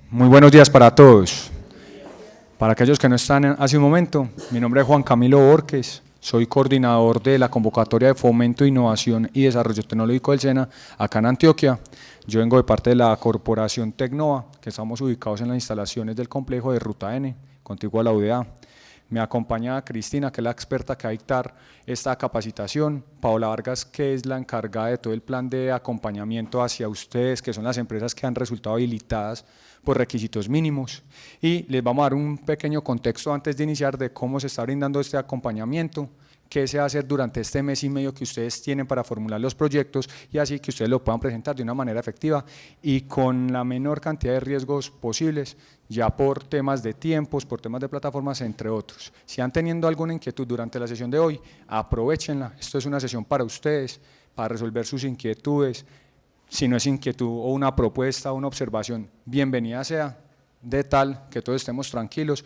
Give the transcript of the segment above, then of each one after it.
Muy buenos días para todos. Para aquellos que no están hace un momento, mi nombre es Juan Camilo Borges, soy coordinador de la convocatoria de Fomento, Innovación y Desarrollo Tecnológico del SENA acá en Antioquia. Yo vengo de parte de la corporación Tecnova, que estamos ubicados en las instalaciones del complejo de Ruta N, contiguo a la UDA. Me acompaña Cristina, que es la experta que va a dictar esta capacitación, Paola Vargas, que es la encargada de todo el plan de acompañamiento hacia ustedes, que son las empresas que han resultado habilitadas por requisitos mínimos, y les vamos a dar un pequeño contexto antes de iniciar de cómo se está brindando este acompañamiento, qué se va a hacer durante este mes y medio que ustedes tienen para formular los proyectos y así que ustedes lo puedan presentar de una manera efectiva y con la menor cantidad de riesgos posibles, ya por temas de tiempos, por temas de plataformas, entre otros. Si han teniendo alguna inquietud durante la sesión de hoy, aprovechenla, esto es una sesión para ustedes, para resolver sus inquietudes. Si no es inquietud o una propuesta o una observación, bienvenida sea, de tal que todos estemos tranquilos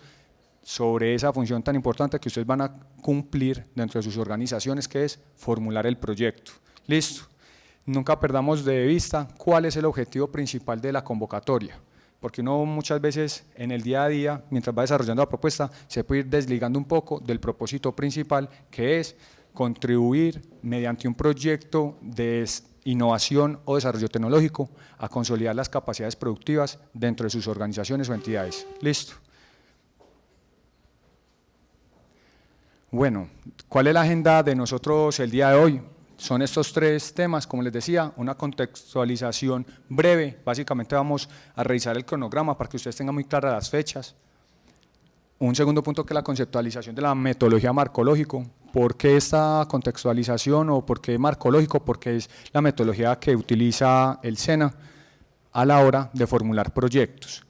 sobre esa función tan importante que ustedes van a cumplir dentro de sus organizaciones, que es formular el proyecto. Listo. Nunca perdamos de vista cuál es el objetivo principal de la convocatoria, porque uno muchas veces en el día a día, mientras va desarrollando la propuesta, se puede ir desligando un poco del propósito principal, que es contribuir mediante un proyecto de innovación o desarrollo tecnológico a consolidar las capacidades productivas dentro de sus organizaciones o entidades. Listo. Bueno, ¿cuál es la agenda de nosotros el día de hoy? Son estos tres temas, como les decía, una contextualización breve, básicamente vamos a revisar el cronograma para que ustedes tengan muy claras las fechas. Un segundo punto que es la conceptualización de la metodología marcológico. ¿Por qué esta contextualización o por qué marcológico? Porque es la metodología que utiliza el SENA a la hora de formular proyectos.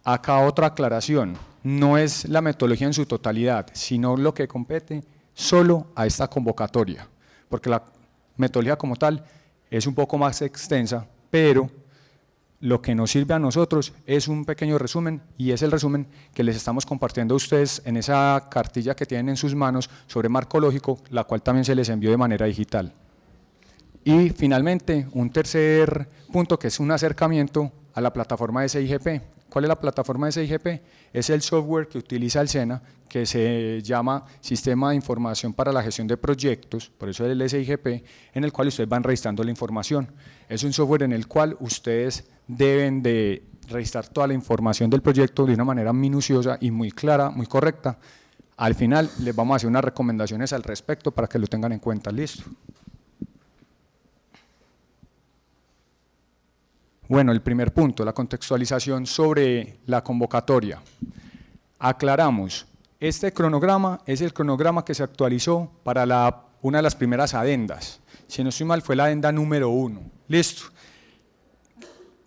Acá otra aclaración, no es la metodología en su totalidad, sino lo que compete solo a esta convocatoria, porque la metodología como tal es un poco más extensa, pero lo que nos sirve a nosotros es un pequeño resumen y es el resumen que les estamos compartiendo a ustedes en esa cartilla que tienen en sus manos sobre marcológico, la cual también se les envió de manera digital. Y finalmente, un tercer punto que es un acercamiento a la plataforma de SIGP. ¿Cuál es la plataforma de SIGP? Es el software que utiliza el SENA, que se llama Sistema de Información para la Gestión de Proyectos, por eso es el SIGP, en el cual ustedes van registrando la información. Es un software en el cual ustedes deben de registrar toda la información del proyecto de una manera minuciosa y muy clara, muy correcta. Al final les vamos a hacer unas recomendaciones al respecto para que lo tengan en cuenta. Listo. Bueno, el primer punto, la contextualización sobre la convocatoria. Aclaramos, este cronograma es el cronograma que se actualizó para una de las primeras adendas. Si no estoy mal, fue la adenda número 1. Listo.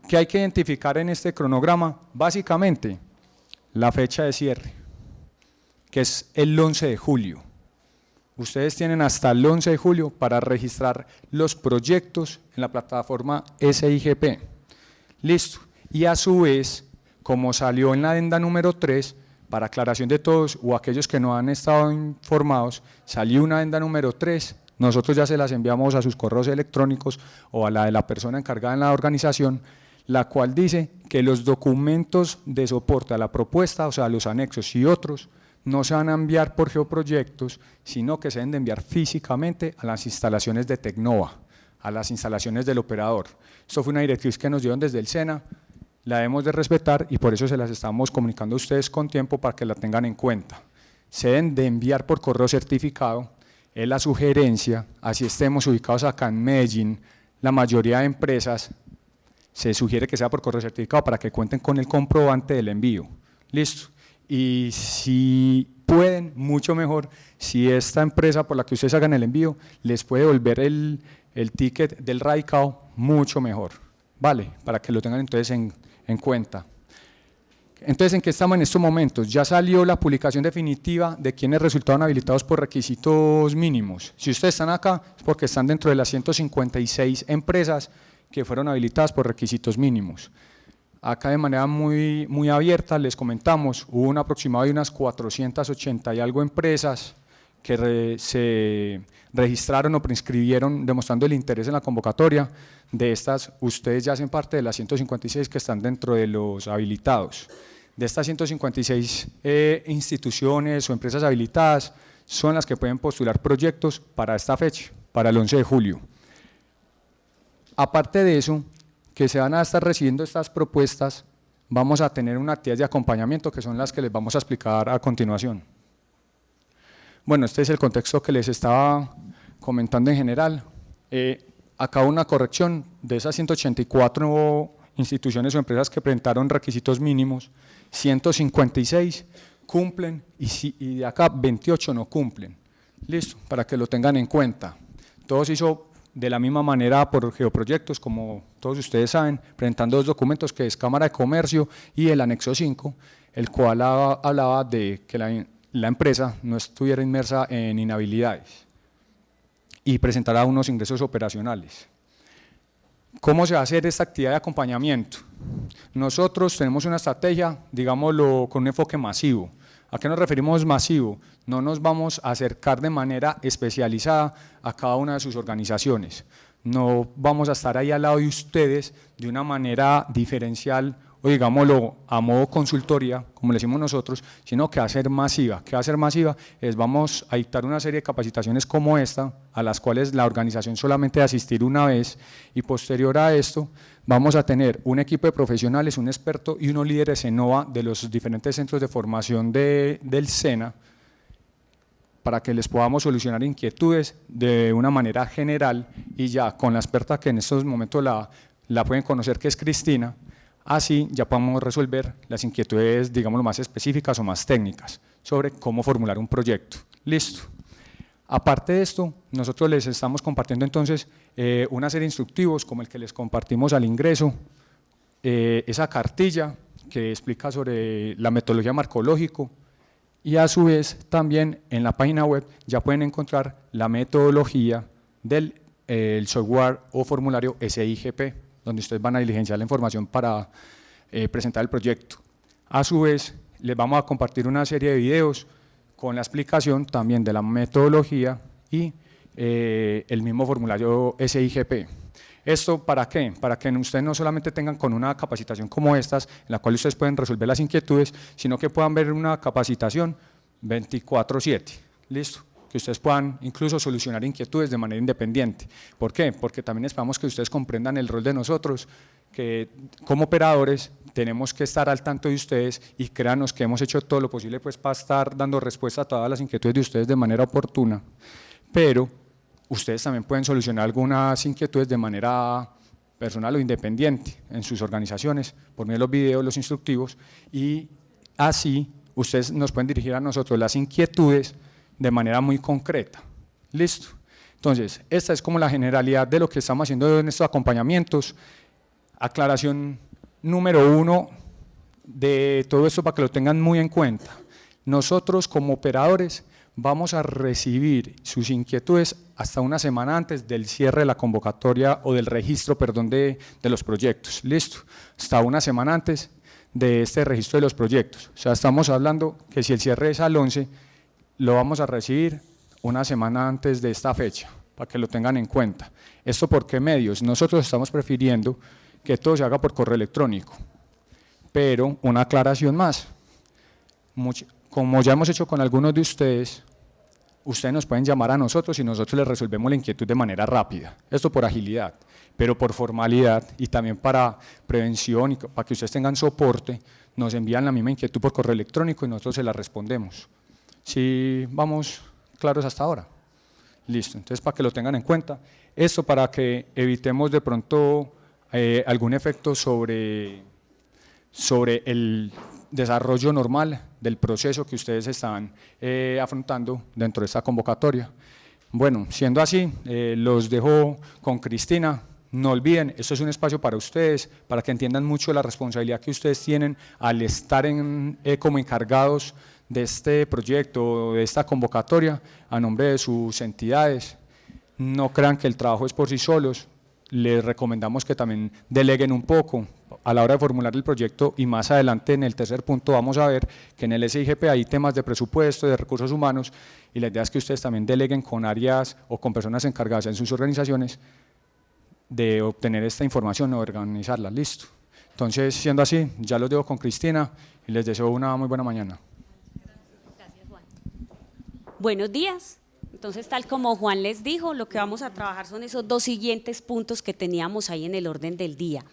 ¿Qué hay que identificar en este cronograma? Básicamente, la fecha de cierre, que es el 11 de julio. Ustedes tienen hasta el 11 de julio para registrar los proyectos en la plataforma SIGP. Listo. Y a su vez, como salió en la adenda número 3, para aclaración de todos o aquellos que no han estado informados, salió una adenda número 3, nosotros ya se las enviamos a sus correos electrónicos o a la de la persona encargada en la organización, la cual dice que los documentos de soporte a la propuesta, o sea, los anexos y otros, no se van a enviar por geoproyectos, sino que se deben de enviar físicamente a las instalaciones de Tecnova, a las instalaciones del operador. Esto fue una directriz que nos dieron desde el SENA, la debemos de respetar y por eso se las estamos comunicando a ustedes con tiempo para que la tengan en cuenta. Se deben de enviar por correo certificado, es la sugerencia, así estemos ubicados acá en Medellín, la mayoría de empresas se sugiere que sea por correo certificado para que cuenten con el comprobante del envío. Listo. Y si pueden, mucho mejor, si esta empresa por la que ustedes hagan el envío les puede devolver el ticket del radicado, mucho mejor, ¿vale? Para que lo tengan entonces en cuenta. Entonces, ¿en qué estamos en estos momentos? Ya salió la publicación definitiva de quienes resultaron habilitados por requisitos mínimos. Si ustedes están acá, es porque están dentro de las 156 empresas que fueron habilitadas por requisitos mínimos. Acá de manera muy abierta les comentamos, hubo un aproximado de unas 480 y algo empresas que se registraron o preinscribieron demostrando el interés en la convocatoria. De estas, ustedes ya hacen parte de las 156 que están dentro de los habilitados. De estas 156 instituciones o empresas habilitadas, son las que pueden postular proyectos para esta fecha, para el 11 de julio. Aparte de eso, que se van a estar recibiendo estas propuestas, vamos a tener una actividad de acompañamiento que son las que les vamos a explicar a continuación. Bueno, este es el contexto que les estaba comentando en general. Acá una corrección: de esas 184 instituciones o empresas que presentaron requisitos mínimos, 156 cumplen y de acá 28 no cumplen. Listo, para que lo tengan en cuenta. Todo se hizo de la misma manera por Geoproyectos, como todos ustedes saben, presentando dos documentos, que es Cámara de Comercio y el anexo 5, el cual hablaba de que la empresa no estuviera inmersa en inhabilidades y presentara unos ingresos operacionales. ¿Cómo se va a hacer esta actividad de acompañamiento? Nosotros tenemos una estrategia, digámoslo, con un enfoque masivo. ¿A qué nos referimos masivo? No nos vamos a acercar de manera especializada a cada una de sus organizaciones. No vamos a estar ahí al lado de ustedes de una manera diferencial o digámoslo a modo consultoría, como le decimos nosotros, sino que va a ser masiva. ¿Qué va a ser masiva? Vamos a dictar una serie de capacitaciones como esta, a las cuales la organización solamente va a asistir una vez, y posterior a esto vamos a tener un equipo de profesionales, un experto y unos líderes ENOVA de los diferentes centros de formación del SENA, para que les podamos solucionar inquietudes de una manera general, y ya con la experta que en estos momentos la pueden conocer, que es Cristina. Así ya podemos resolver las inquietudes, digamos, más específicas o más técnicas sobre cómo formular un proyecto. Listo. Aparte de esto, nosotros les estamos compartiendo entonces una serie de instructivos, como el que les compartimos al ingreso, esa cartilla que explica sobre la metodología marcológico, y a su vez también en la página web ya pueden encontrar la metodología del el software o formulario SIGP, donde ustedes van a diligenciar la información para presentar el proyecto. A su vez, les vamos a compartir una serie de videos con la explicación también de la metodología y el mismo formulario SIGP. ¿Esto para qué? Para que ustedes no solamente tengan con una capacitación como estas, en la cual ustedes pueden resolver las inquietudes, sino que puedan ver una capacitación 24/7. ¿Listo? Que ustedes puedan incluso solucionar inquietudes de manera independiente. ¿Por qué? Porque también esperamos que ustedes comprendan el rol de nosotros, que como operadores tenemos que estar al tanto de ustedes, y créanos que hemos hecho todo lo posible pues para estar dando respuesta a todas las inquietudes de ustedes de manera oportuna, pero ustedes también pueden solucionar algunas inquietudes de manera personal o independiente en sus organizaciones por medio de los videos, los instructivos, y así ustedes nos pueden dirigir a nosotros las inquietudes de manera muy concreta. Listo. Entonces, esta es como la generalidad de lo que estamos haciendo en estos acompañamientos. Aclaración número 1 de todo esto para que lo tengan muy en cuenta. Nosotros como operadores vamos a recibir sus inquietudes hasta una semana antes del cierre de la convocatoria o del registro, perdón, de los proyectos. Listo. Hasta una semana antes de este registro de los proyectos. O sea, estamos hablando que si el cierre es al 11, lo vamos a recibir una semana antes de esta fecha, para que lo tengan en cuenta. ¿Esto por qué medios? Nosotros estamos prefiriendo que todo se haga por correo electrónico, pero una aclaración más, como ya hemos hecho con algunos de ustedes nos pueden llamar a nosotros y nosotros les resolvemos la inquietud de manera rápida, esto por agilidad, pero por formalidad y también para prevención y para que ustedes tengan soporte, nos envían la misma inquietud por correo electrónico y nosotros se la respondemos. ¿Sí vamos claros hasta ahora? Listo, entonces para que lo tengan en cuenta, esto para que evitemos de pronto algún efecto sobre el desarrollo normal del proceso que ustedes están afrontando dentro de esta convocatoria. Bueno, siendo así, los dejo con Cristina. No olviden, esto es un espacio para ustedes, para que entiendan mucho la responsabilidad que ustedes tienen al estar como encargados de este proyecto, de esta convocatoria, a nombre de sus entidades. No crean que el trabajo es por sí solos, les recomendamos que también deleguen un poco, a la hora de formular el proyecto, y más adelante en el tercer punto vamos a ver que en el SIGP hay temas de presupuesto, de recursos humanos, y la idea es que ustedes también deleguen con áreas o con personas encargadas en sus organizaciones de obtener esta información o organizarla. Listo. Entonces, siendo así, ya los dejo con Cristina y les deseo una muy buena mañana. Gracias, Juan. Buenos días. Entonces, tal como Juan les dijo, lo que vamos a trabajar son esos dos siguientes puntos que teníamos ahí en el orden del día.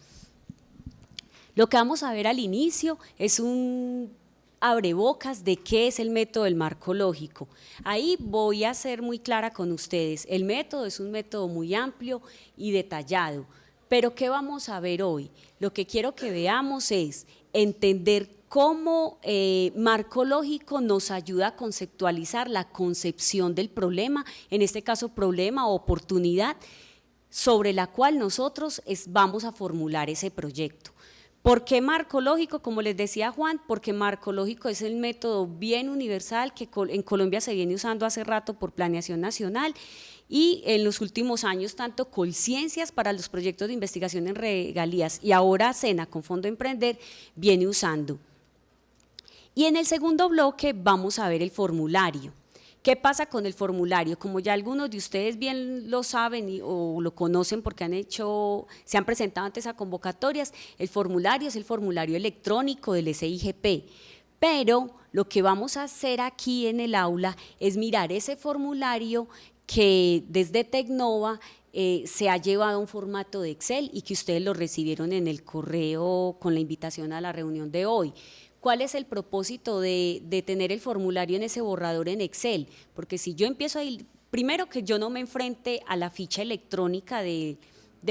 Lo que vamos a ver al inicio es un abrebocas de qué es el método del marco lógico. Ahí voy a ser muy clara con ustedes. El método es un método muy amplio y detallado, pero ¿qué vamos a ver hoy? Lo que quiero que veamos es entender cómo marco lógico nos ayuda a conceptualizar la concepción del problema, en este caso problema o oportunidad, sobre la cual nosotros vamos a formular ese proyecto. ¿Por qué marco lógico? Como les decía Juan, porque marco lógico es el método bien universal que en Colombia se viene usando hace rato por planeación nacional y en los últimos años tanto Colciencias para los proyectos de investigación en regalías y ahora SENA con Fondo Emprender viene usando. Y en el segundo bloque vamos a ver el formulario. ¿Qué pasa con el formulario? Como ya algunos de ustedes bien lo saben o lo conocen porque se han presentado antes a convocatorias, el formulario es el formulario electrónico del SIGP, pero lo que vamos a hacer aquí en el aula es mirar ese formulario que desde Tecnova se ha llevado a un formato de Excel y que ustedes lo recibieron en el correo con la invitación a la reunión de hoy. ¿Cuál es el propósito de tener el formulario en ese borrador en Excel? Porque si yo empiezo a ir, primero que yo no me enfrente a la ficha electrónica del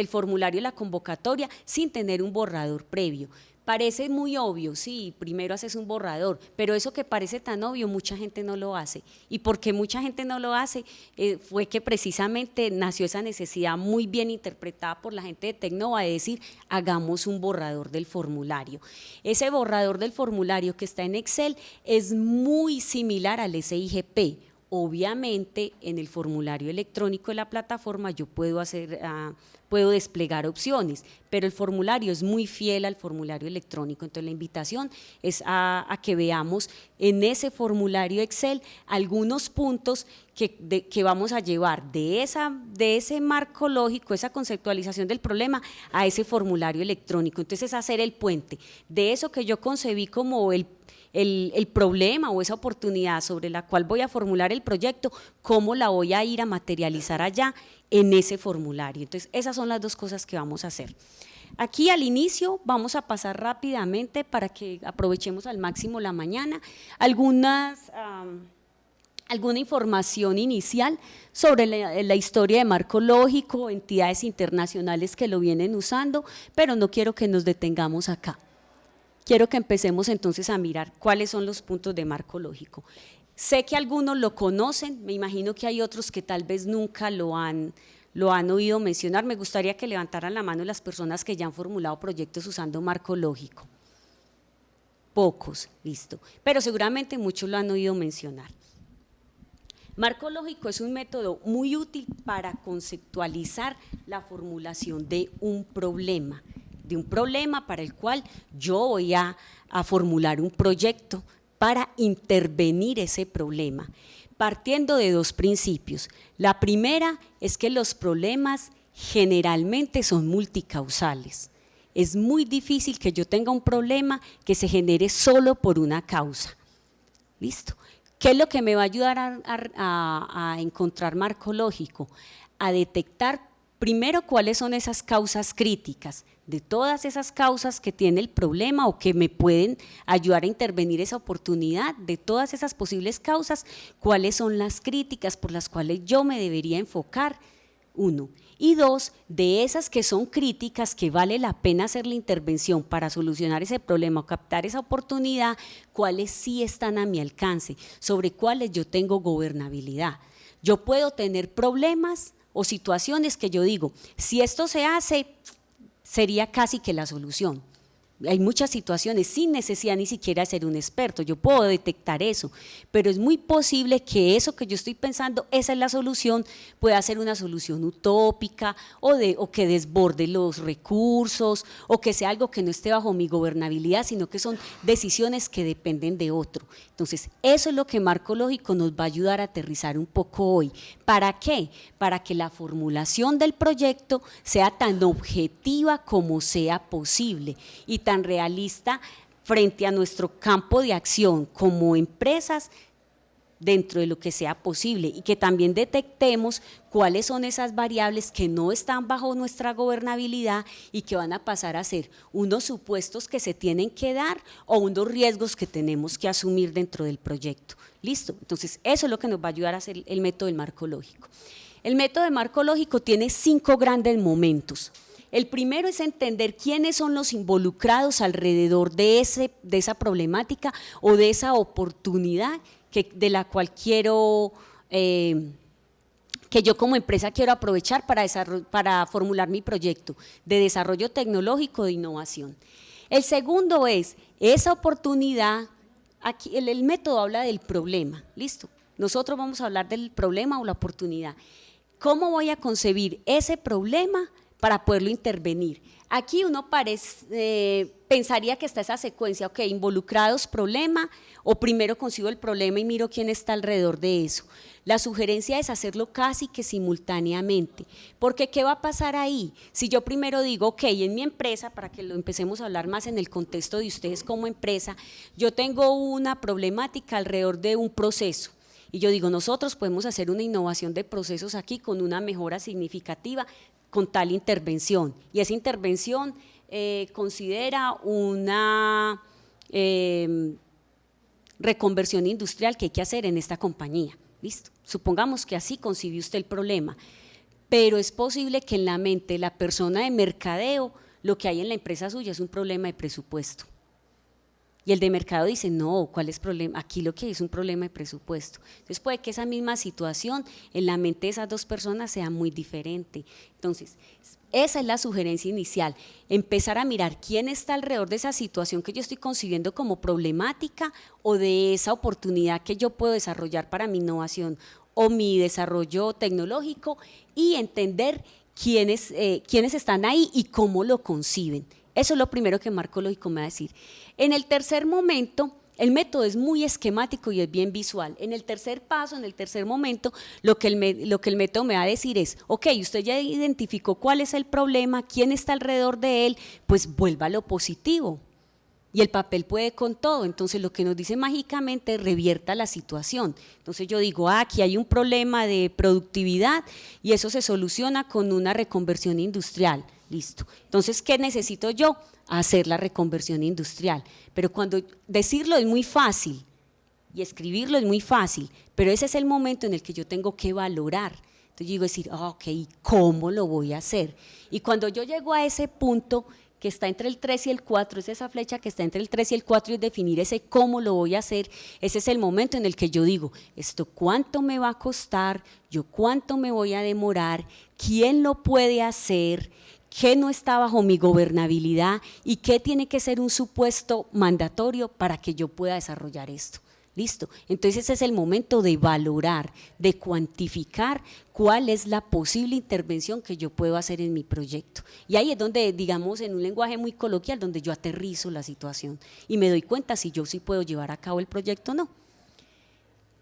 formulario de la convocatoria sin tener un borrador previo. Parece muy obvio, sí, primero haces un borrador, pero eso que parece tan obvio, mucha gente no lo hace. ¿Y por qué mucha gente no lo hace? Fue que precisamente nació esa necesidad muy bien interpretada por la gente de Tecnova de decir, hagamos un borrador del formulario. Ese borrador del formulario que está en Excel es muy similar al SIGP. Obviamente, en el formulario electrónico de la plataforma yo puedo desplegar opciones, pero el formulario es muy fiel al formulario electrónico. Entonces, la invitación es a que veamos en ese formulario Excel algunos puntos que vamos a llevar de ese marco lógico, esa conceptualización del problema a ese formulario electrónico. Entonces, es hacer el puente de eso que yo concebí como el problema o esa oportunidad sobre la cual voy a formular el proyecto, cómo la voy a ir a materializar allá en ese formulario. Entonces, esas son las dos cosas que vamos a hacer. Aquí al inicio vamos a pasar rápidamente para que aprovechemos al máximo la mañana alguna información inicial sobre la historia de marco lógico, entidades internacionales que lo vienen usando, pero no quiero que nos detengamos acá. Quiero que empecemos entonces a mirar cuáles son los puntos de marco lógico. Sé que algunos lo conocen, me imagino que hay otros que tal vez nunca lo han oído mencionar. Me gustaría que levantaran la mano las personas que ya han formulado proyectos usando marco lógico. Pocos, listo, pero seguramente muchos lo han oído mencionar. Marco lógico es un método muy útil para conceptualizar la formulación de un problema para el cual yo voy a formular un proyecto para intervenir ese problema, partiendo de dos principios. La primera es que los problemas generalmente son multicausales. Es muy difícil que yo tenga un problema que se genere solo por una causa. ¿Listo? ¿Qué es lo que me va a ayudar a encontrar marco lógico? A detectar primero cuáles son esas causas críticas, de todas esas causas que tiene el problema o que me pueden ayudar a intervenir esa oportunidad, de todas esas posibles causas, cuáles son las críticas por las cuales yo me debería enfocar, uno. Y dos, de esas que son críticas, que vale la pena hacer la intervención para solucionar ese problema o captar esa oportunidad, cuáles sí están a mi alcance, sobre cuáles yo tengo gobernabilidad. Yo puedo tener problemas o situaciones que yo digo, si esto se hace, sería casi que la solución, Hay muchas situaciones sin necesidad ni siquiera de ser un experto, yo puedo detectar eso, pero es muy posible que eso que yo estoy pensando, esa es la solución, pueda ser una solución utópica o que desborde los recursos o que sea algo que no esté bajo mi gobernabilidad, sino que son decisiones que dependen de otro. Entonces, eso es lo que Marco Lógico nos va a ayudar a aterrizar un poco hoy. ¿Para qué? Para que la formulación del proyecto sea tan objetiva como sea posible y tan realista frente a nuestro campo de acción como empresas dentro de lo que sea posible y que también detectemos cuáles son esas variables que no están bajo nuestra gobernabilidad y que van a pasar a ser unos supuestos que se tienen que dar o unos riesgos que tenemos que asumir dentro del proyecto. ¿Listo? Entonces, eso es lo que nos va a ayudar a hacer el método del marco lógico. El método de marco lógico tiene 5 grandes momentos. El primero es entender quiénes son los involucrados alrededor de esa problemática o de esa oportunidad de la cual quiero, que yo como empresa quiero aprovechar para formular mi proyecto de desarrollo tecnológico de innovación. El segundo es esa oportunidad, aquí el método habla del problema, ¿listo? Nosotros vamos a hablar del problema o la oportunidad. ¿Cómo voy a concebir ese problema para poderlo intervenir? Aquí uno pensaría que está esa secuencia, ok, involucrados, problema, o primero concibo el problema y miro quién está alrededor de eso. La sugerencia es hacerlo casi que simultáneamente, porque ¿qué va a pasar ahí? Si yo primero digo, ok, en mi empresa, para que lo empecemos a hablar más en el contexto de ustedes como empresa, yo tengo una problemática alrededor de un proceso, y yo digo, nosotros podemos hacer una innovación de procesos aquí con una mejora significativa, con tal intervención, y esa intervención considera una reconversión industrial que hay que hacer en esta compañía, ¿listo? Supongamos que así concibió usted el problema, pero es posible que en la mente de la persona de mercadeo, lo que hay en la empresa suya es un problema de presupuesto. Y el de mercado dice, no, ¿cuál es el problema? Aquí lo que hay es un problema de presupuesto. Entonces puede que esa misma situación en la mente de esas dos personas sea muy diferente. Entonces, esa es la sugerencia inicial, empezar a mirar quién está alrededor de esa situación que yo estoy concibiendo como problemática o de esa oportunidad que yo puedo desarrollar para mi innovación o mi desarrollo tecnológico y entender quiénes están ahí y cómo lo conciben. Eso es lo primero que Marco Lógico me va a decir. En el tercer momento, el método es muy esquemático y es bien visual. En el tercer paso, en el tercer momento, lo que el método me va a decir es, ok, usted ya identificó cuál es el problema, quién está alrededor de él, pues vuelva a lo positivo. Y el papel puede con todo, entonces lo que nos dice mágicamente revierta la situación. Entonces yo digo, aquí hay un problema de productividad y eso se soluciona con una reconversión industrial. Listo. Entonces, ¿qué necesito yo? Hacer la reconversión industrial. Pero cuando decirlo es muy fácil y escribirlo es muy fácil, pero ese es el momento en el que yo tengo que valorar. Entonces yo digo decir, ok, ¿cómo lo voy a hacer? Y cuando yo llego a ese punto que está entre el 3 y el 4, es esa flecha que está entre el 3 y el 4 y definir ese cómo lo voy a hacer, ese es el momento en el que yo digo, esto cuánto me va a costar, yo cuánto me voy a demorar, quién lo puede hacer, qué no está bajo mi gobernabilidad y qué tiene que ser un supuesto mandatorio para que yo pueda desarrollar esto. ¿Listo? Entonces ese es el momento de valorar, de cuantificar cuál es la posible intervención que yo puedo hacer en mi proyecto. Y ahí es donde, digamos, en un lenguaje muy coloquial, donde yo aterrizo la situación y me doy cuenta si yo sí puedo llevar a cabo el proyecto o no.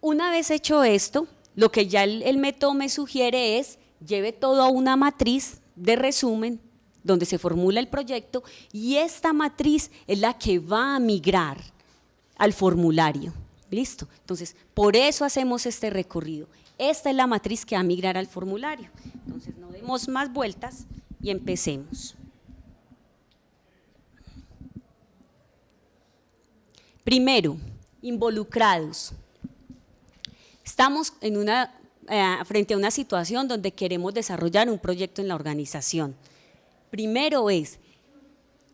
Una vez hecho esto, lo que ya el método me sugiere es, lleve todo a una matriz de resumen donde se formula el proyecto y esta matriz es la que va a migrar al formulario. ¿Listo? Entonces, por eso hacemos este recorrido. Esta es la matriz que va a migrar al formulario. Entonces, no demos más vueltas y empecemos. Primero, involucrados. Estamos frente a una situación donde queremos desarrollar un proyecto en la organización. Primero es,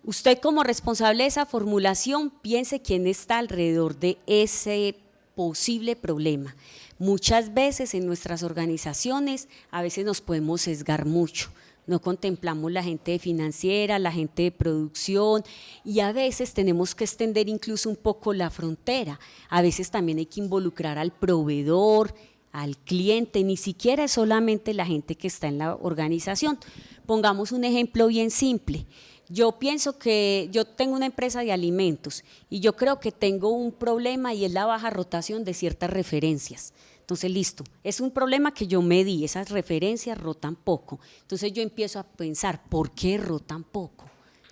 usted como responsable de esa formulación, piense quién está alrededor de ese posible problema. Muchas veces en nuestras organizaciones, a veces nos podemos sesgar mucho. no contemplamos la gente de financiera, la gente de producción y a veces tenemos que extender incluso un poco la frontera. A veces también hay que involucrar al proveedor, al cliente, ni siquiera es solamente la gente que está en la organización. Pongamos un ejemplo bien simple. Yo pienso que yo tengo una empresa de alimentos y yo creo que tengo un problema y es la baja rotación de ciertas referencias. Entonces, listo, es un problema que yo medí, esas referencias rotan poco. Entonces yo empiezo a pensar, ¿por qué rotan poco?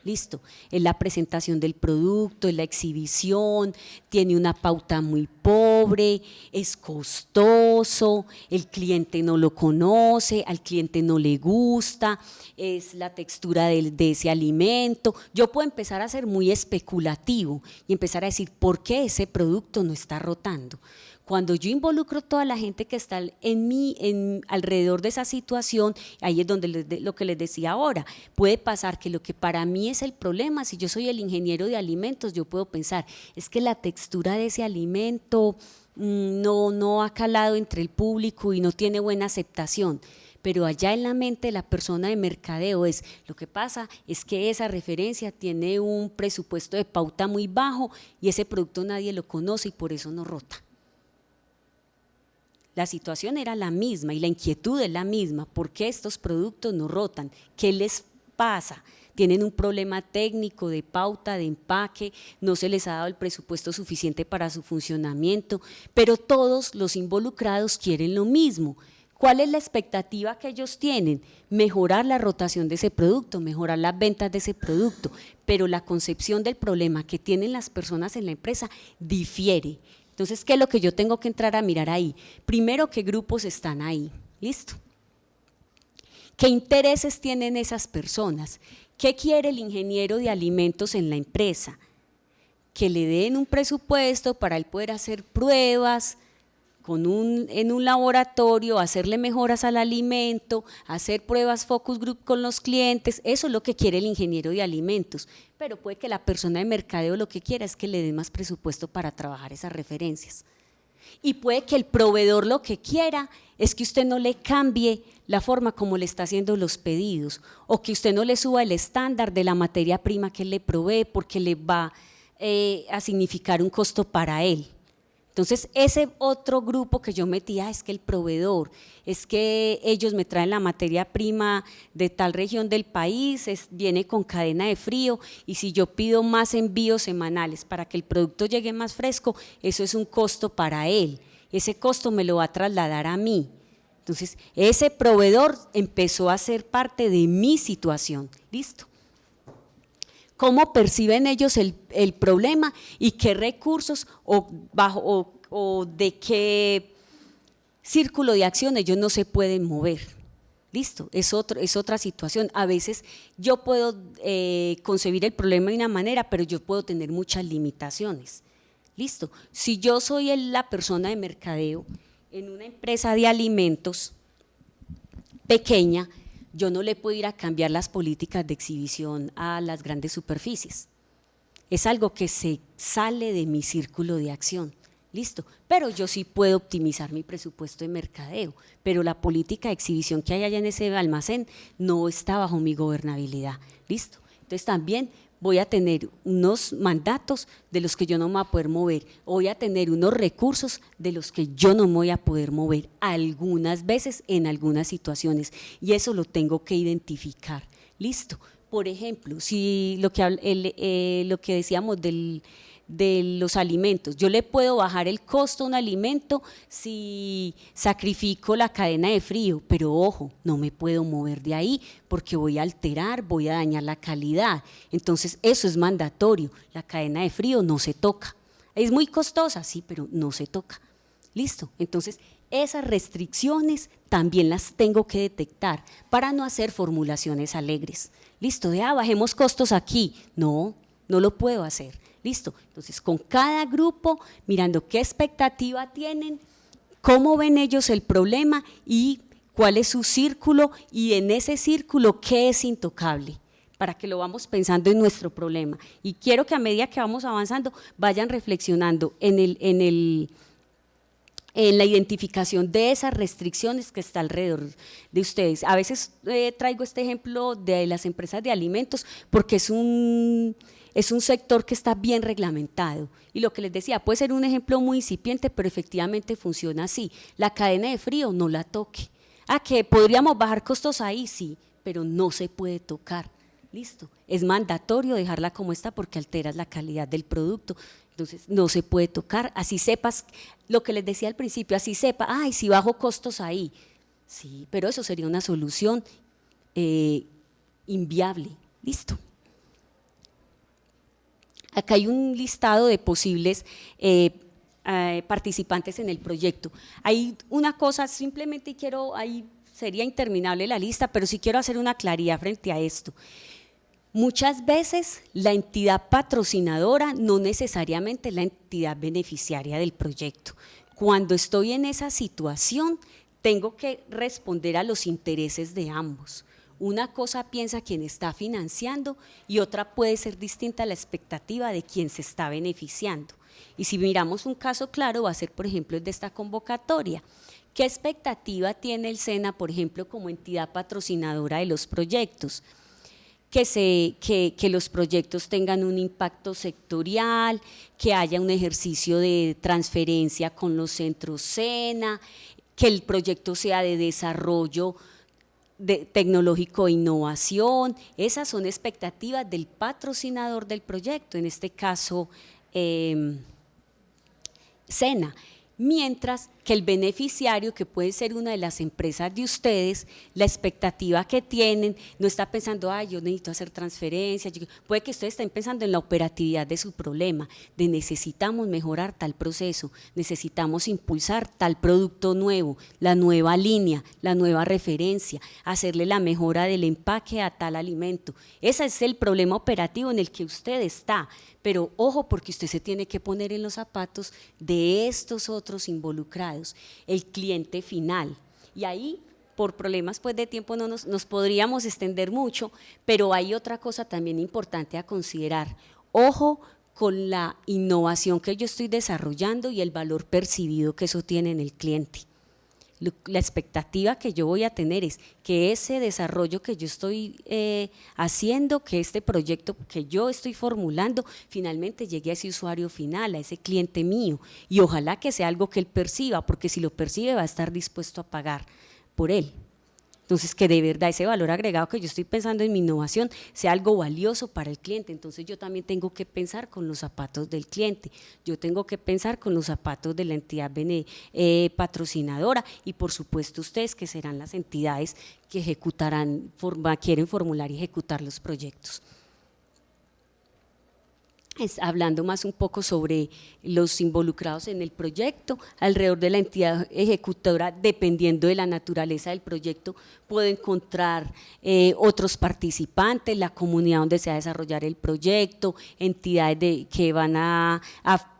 Listo, es la presentación del producto, es la exhibición, tiene una pauta muy pobre, es costoso, el cliente no lo conoce, al cliente no le gusta, es la textura de ese alimento. Yo puedo empezar a ser muy especulativo y empezar a decir, ¿por qué ese producto no está rotando? Cuando yo involucro toda la gente que está alrededor de esa situación, ahí es donde lo que les decía ahora, puede pasar que lo que para mí es el problema, si yo soy el ingeniero de alimentos, yo puedo pensar, es que la textura de ese alimento no ha calado entre el público y no tiene buena aceptación. Pero allá en la mente de la persona de mercadeo lo que pasa es que esa referencia tiene un presupuesto de pauta muy bajo y ese producto nadie lo conoce y por eso no rota. La situación era la misma y la inquietud es la misma. ¿Por qué estos productos no rotan? ¿Qué les pasa? Tienen un problema técnico de pauta, de empaque, no se les ha dado el presupuesto suficiente para su funcionamiento, pero todos los involucrados quieren lo mismo. ¿Cuál es la expectativa que ellos tienen? Mejorar la rotación de ese producto, mejorar las ventas de ese producto, pero la concepción del problema que tienen las personas en la empresa difiere. Entonces, ¿qué es lo que yo tengo que entrar a mirar ahí? Primero, ¿qué grupos están ahí? ¿Listo? ¿Qué intereses tienen esas personas? ¿Qué quiere el ingeniero de alimentos en la empresa? Que le den un presupuesto para él poder hacer pruebas en un laboratorio, hacerle mejoras al alimento, hacer pruebas focus group con los clientes. Eso es lo que quiere el ingeniero de alimentos, pero puede que la persona de mercadeo lo que quiera es que le den más presupuesto para trabajar esas referencias. Y puede que el proveedor lo que quiera es que usted no le cambie la forma como le está haciendo los pedidos o que usted no le suba el estándar de la materia prima que él le provee porque le va a significar un costo para él. Entonces, ese otro grupo que yo metía es que el proveedor, es que ellos me traen la materia prima de tal región del país, viene con cadena de frío y si yo pido más envíos semanales para que el producto llegue más fresco, eso es un costo para él, ese costo me lo va a trasladar a mí. Entonces, ese proveedor empezó a ser parte de mi situación, listo. ¿Cómo perciben ellos el problema y qué recursos o de qué círculo de acción ellos no se pueden mover? Listo, es otra situación. A veces yo puedo concebir el problema de una manera, pero yo puedo tener muchas limitaciones. Listo, si yo soy la persona de mercadeo en una empresa de alimentos pequeña, yo no le puedo ir a cambiar las políticas de exhibición a las grandes superficies. Es algo que se sale de mi círculo de acción, listo. Pero yo sí puedo optimizar mi presupuesto de mercadeo, pero la política de exhibición que hay allá en ese almacén no está bajo mi gobernabilidad, listo. Entonces también voy a tener unos mandatos de los que yo no me voy a poder mover, voy a tener unos recursos de los que yo no me voy a poder mover algunas veces en algunas situaciones y eso lo tengo que identificar, listo. Por ejemplo, si lo que decíamos de los alimentos, yo le puedo bajar el costo a un alimento si sacrifico la cadena de frío, pero ojo, no me puedo mover de ahí porque voy a alterar, voy a dañar la calidad. Entonces eso es mandatorio, la cadena de frío no se toca. Es muy costosa, sí, pero no se toca. Listo, entonces esas restricciones también las tengo que detectar para no hacer formulaciones alegres. Listo, bajemos costos aquí. No lo puedo hacer. Listo, entonces con cada grupo, mirando qué expectativa tienen, cómo ven ellos el problema y cuál es su círculo y en ese círculo qué es intocable, para que lo vamos pensando en nuestro problema. Y quiero que a medida que vamos avanzando vayan reflexionando en en la identificación de esas restricciones que está alrededor de ustedes. A veces traigo este ejemplo de las empresas de alimentos porque es un sector que está bien reglamentado y lo que les decía, puede ser un ejemplo muy incipiente, pero efectivamente funciona así. La cadena de frío no la toque. Que podríamos bajar costos ahí, sí, pero no se puede tocar. Listo, es mandatorio dejarla como está porque alteras la calidad del producto. Entonces no se puede tocar, así sepas, lo que les decía al principio, así sepa, si bajo costos ahí, sí, pero eso sería una solución inviable, listo. Acá hay un listado de posibles participantes en el proyecto. Hay una cosa, simplemente ahí sería interminable la lista, pero sí quiero hacer una claridad frente a esto. Muchas veces la entidad patrocinadora no necesariamente es la entidad beneficiaria del proyecto. Cuando estoy en esa situación, tengo que responder a los intereses de ambos. Una cosa piensa quien está financiando y otra puede ser distinta a la expectativa de quien se está beneficiando. Y si miramos un caso claro, va a ser, por ejemplo, el de esta convocatoria. ¿Qué expectativa tiene el SENA, por ejemplo, como entidad patrocinadora de los proyectos? Que los proyectos tengan un impacto sectorial, que haya un ejercicio de transferencia con los centros SENA, que el proyecto sea de desarrollo tecnológico e innovación. Esas son expectativas del patrocinador del proyecto, en este caso SENA. Mientras que el beneficiario, que puede ser una de las empresas de ustedes, la expectativa que tienen, no está pensando, yo necesito hacer transferencias, puede que ustedes estén pensando en la operatividad de su problema, de necesitamos mejorar tal proceso, necesitamos impulsar tal producto nuevo, la nueva línea, la nueva referencia, hacerle la mejora del empaque a tal alimento. Ese es el problema operativo en el que usted está, pero ojo, porque usted se tiene que poner en los zapatos de estos otros involucrados, el cliente final. Y ahí, por problemas pues de tiempo, no nos podríamos extender mucho, pero hay otra cosa también importante a considerar. Ojo con la innovación que yo estoy desarrollando y el valor percibido que eso tiene en el cliente. La expectativa que yo voy a tener es que ese desarrollo que yo estoy haciendo, que este proyecto que yo estoy formulando, finalmente llegue a ese usuario final, a ese cliente mío, y ojalá que sea algo que él perciba, porque si lo percibe va a estar dispuesto a pagar por él. Entonces, que de verdad ese valor agregado que yo estoy pensando en mi innovación sea algo valioso para el cliente. Entonces, yo también tengo que pensar con los zapatos del cliente, yo tengo que pensar con los zapatos de la entidad patrocinadora y, por supuesto, ustedes que serán las entidades que quieren formular y ejecutar los proyectos. Hablando más un poco sobre los involucrados en el proyecto, alrededor de la entidad ejecutora, dependiendo de la naturaleza del proyecto, puedo encontrar otros participantes, la comunidad donde se va a desarrollar el proyecto, entidades que van a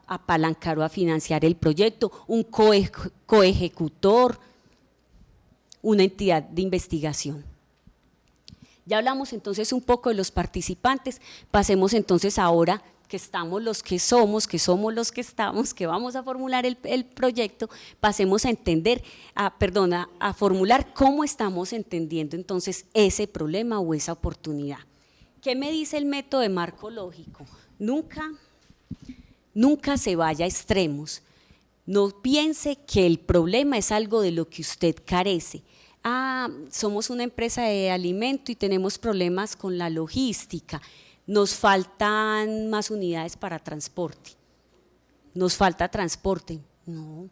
apalancar o a financiar el proyecto, un coejecutor, una entidad de investigación. Ya hablamos entonces un poco de los participantes, pasemos entonces ahora que estamos los que somos los que estamos, que vamos a formular el proyecto, pasemos a entender, a formular cómo estamos entendiendo entonces ese problema o esa oportunidad. ¿Qué me dice el método de marco lógico? Nunca se vaya a extremos, no piense que el problema es algo de lo que usted carece. Somos una empresa de alimento y tenemos problemas con la logística, nos faltan más unidades para transporte, nos falta transporte. No,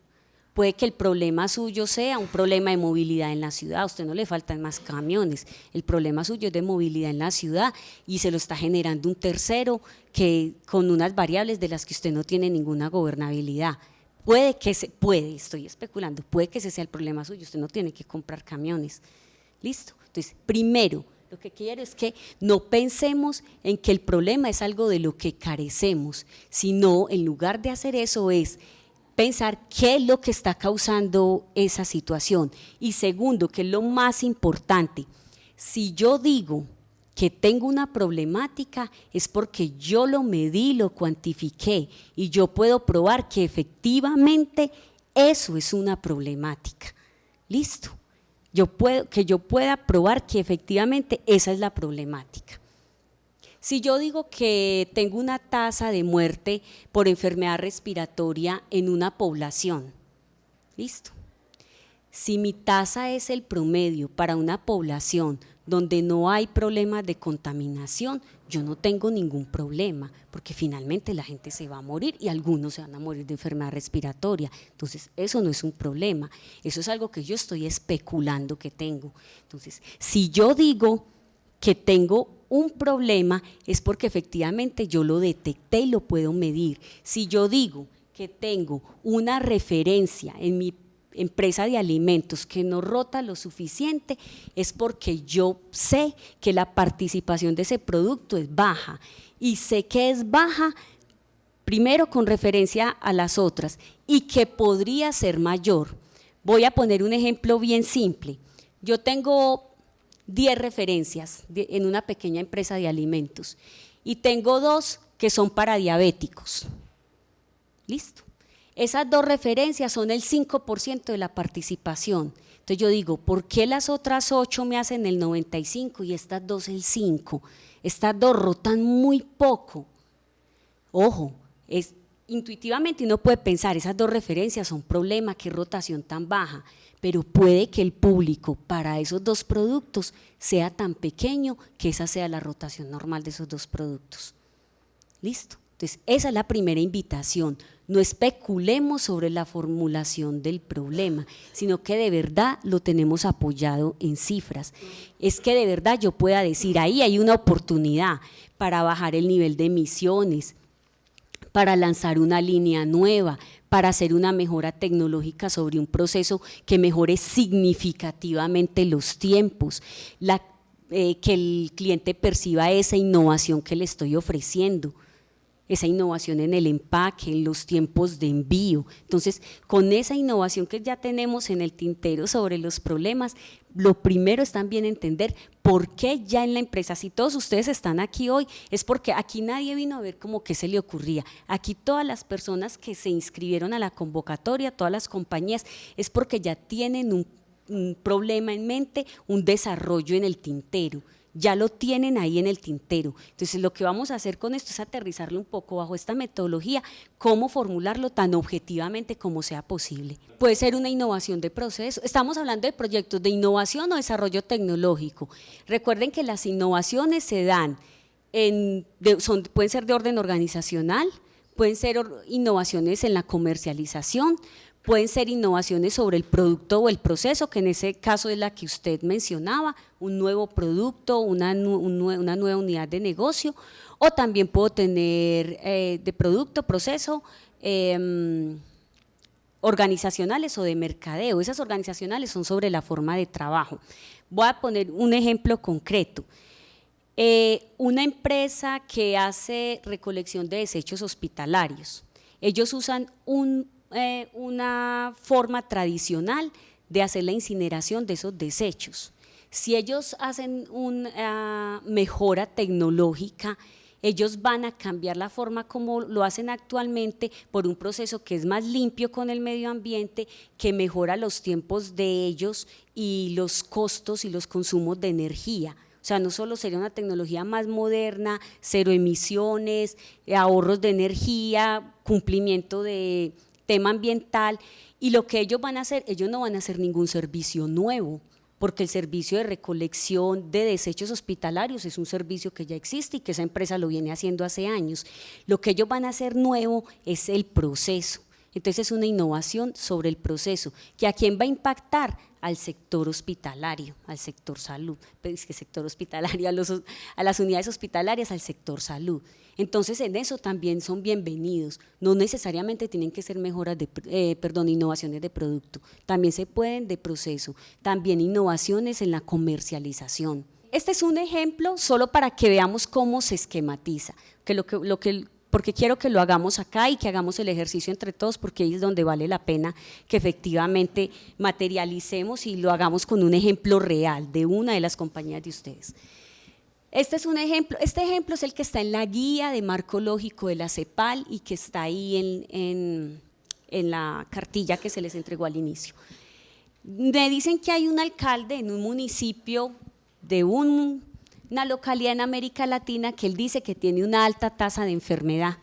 puede que el problema suyo sea un problema de movilidad en la ciudad, a usted no le faltan más camiones, el problema suyo es de movilidad en la ciudad y se lo está generando un tercero que con unas variables de las que usted no tiene ninguna gobernabilidad. Estoy especulando, puede que ese sea el problema suyo, usted no tiene que comprar camiones. ¿Listo? Entonces, primero, lo que quiero es que no pensemos en que el problema es algo de lo que carecemos, sino en lugar de hacer eso es pensar qué es lo que está causando esa situación. Y segundo, que es lo más importante, si yo digo que tengo una problemática es porque yo lo medí, lo cuantifiqué y yo puedo probar que efectivamente eso es una problemática. Listo. Que yo pueda probar que efectivamente esa es la problemática. Si yo digo que tengo una tasa de muerte por enfermedad respiratoria en una población, listo. Si mi tasa es el promedio para una población donde no hay problemas de contaminación, yo no tengo ningún problema, porque finalmente la gente se va a morir y algunos se van a morir de enfermedad respiratoria. Entonces, eso no es un problema, eso es algo que yo estoy especulando que tengo. Entonces, si yo digo que tengo un problema, es porque efectivamente yo lo detecté y lo puedo medir. Si yo digo que tengo una referencia en mi empresa de alimentos que no rota lo suficiente, es porque yo sé que la participación de ese producto es baja y sé que es baja primero con referencia a las otras y que podría ser mayor. Voy a poner un ejemplo bien simple. Yo tengo 10 referencias en una pequeña empresa de alimentos y tengo 2 que son para diabéticos. Listo. Esas 2 referencias son el 5% de la participación. Entonces yo digo, ¿por qué las otras 8 me hacen el 95 y estas 2 el 5? Estas 2 rotan muy poco. Ojo, intuitivamente uno puede pensar, esas 2 referencias son problema, qué rotación tan baja, pero puede que el público para esos 2 productos sea tan pequeño que esa sea la rotación normal de esos 2 productos. ¿Listo? Entonces, esa es la primera invitación. No especulemos sobre la formulación del problema, sino que de verdad lo tenemos apoyado en cifras. Es que de verdad yo pueda decir, ahí hay una oportunidad para bajar el nivel de emisiones, para lanzar una línea nueva, para hacer una mejora tecnológica sobre un proceso que mejore significativamente los tiempos, que el cliente perciba esa innovación que le estoy ofreciendo, esa innovación en el empaque, en los tiempos de envío. Entonces, con esa innovación que ya tenemos en el tintero sobre los problemas, lo primero es también entender por qué ya en la empresa, si todos ustedes están aquí hoy, es porque aquí nadie vino a ver como qué se le ocurría. Aquí todas las personas que se inscribieron a la convocatoria, todas las compañías, es porque ya tienen un problema en mente, un desarrollo en el tintero. Ya lo tienen ahí en el tintero. Entonces, lo que vamos a hacer con esto es aterrizarlo un poco bajo esta metodología, cómo formularlo tan objetivamente como sea posible. Puede ser una innovación de proceso. Estamos hablando de proyectos de innovación o desarrollo tecnológico. Recuerden que las innovaciones se dan, pueden ser de orden organizacional, pueden ser innovaciones en la comercialización, pueden ser innovaciones sobre el producto o el proceso, que en ese caso es la que usted mencionaba, un nuevo producto, una nueva unidad de negocio, o también puedo tener de producto, proceso, organizacionales o de mercadeo. Esas organizacionales son sobre la forma de trabajo. Voy a poner un ejemplo concreto. Una empresa que hace recolección de desechos hospitalarios, ellos usan una forma tradicional de hacer la incineración de esos desechos. Si ellos hacen una mejora tecnológica, ellos van a cambiar la forma como lo hacen actualmente por un proceso que es más limpio con el medio ambiente, que mejora los tiempos de ellos y los costos y los consumos de energía. O sea, no solo sería una tecnología más moderna, cero emisiones, ahorros de energía, cumplimiento de tema ambiental, y lo que ellos van a hacer, ellos no van a hacer ningún servicio nuevo, porque el servicio de recolección de desechos hospitalarios es un servicio que ya existe y que esa empresa lo viene haciendo hace años. Lo que ellos van a hacer nuevo es el proceso. Entonces es una innovación sobre el proceso, que ¿a quién va a impactar? Al sector hospitalario, al sector salud, pues que sector hospitalario, a las unidades hospitalarias, al sector salud. Entonces en eso también son bienvenidos, no necesariamente tienen que ser innovaciones de producto, también se pueden de proceso, también innovaciones en la comercialización. Este es un ejemplo solo para que veamos cómo se esquematiza, porque quiero que lo hagamos acá y que hagamos el ejercicio entre todos, porque ahí es donde vale la pena que efectivamente materialicemos y lo hagamos con un ejemplo real de una de las compañías de ustedes. Este es un ejemplo, este ejemplo es el que está en la guía de marco lógico de la CEPAL y que está ahí en en la cartilla que se les entregó al inicio. Me dicen que hay un alcalde en un municipio de una localidad en América Latina que él dice que tiene una alta tasa de enfermedad.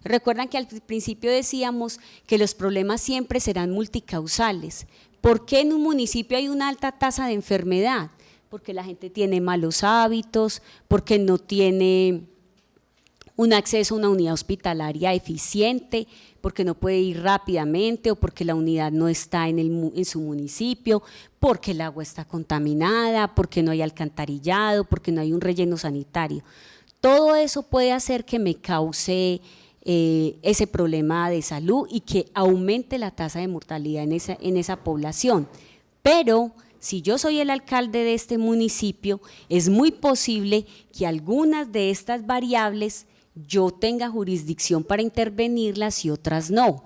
Recuerdan que al principio decíamos que los problemas siempre serán multicausales. ¿Por qué en un municipio hay una alta tasa de enfermedad? Porque la gente tiene malos hábitos, porque no tiene un acceso a una unidad hospitalaria eficiente, porque no puede ir rápidamente o porque la unidad no está en su municipio, porque el agua está contaminada, porque no hay alcantarillado, porque no hay un relleno sanitario. Todo eso puede hacer que me cause ese problema de salud y que aumente la tasa de mortalidad en esa población. Pero si yo soy el alcalde de este municipio, es muy posible que algunas de estas variables yo tenga jurisdicción para intervenirlas y otras no,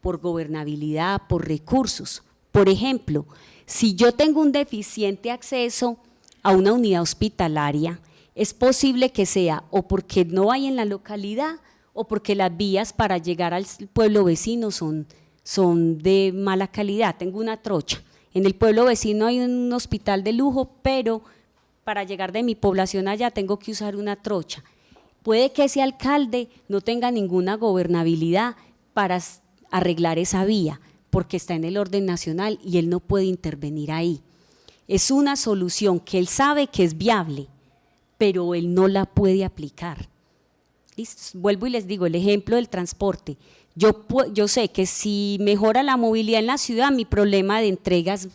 por gobernabilidad, por recursos. Por ejemplo, si yo tengo un deficiente acceso a una unidad hospitalaria, es posible que sea o porque no hay en la localidad o porque las vías para llegar al pueblo vecino son de mala calidad. Tengo una trocha. En el pueblo vecino hay un hospital de lujo, pero para llegar de mi población allá tengo que usar una trocha. Puede que ese alcalde no tenga ninguna gobernabilidad para arreglar esa vía, porque está en el orden nacional y él no puede intervenir ahí. Es una solución que él sabe que es viable, pero él no la puede aplicar. ¿Listo? Vuelvo y les digo, el ejemplo del transporte. Yo sé que si mejora la movilidad en la ciudad, mi problema de entregas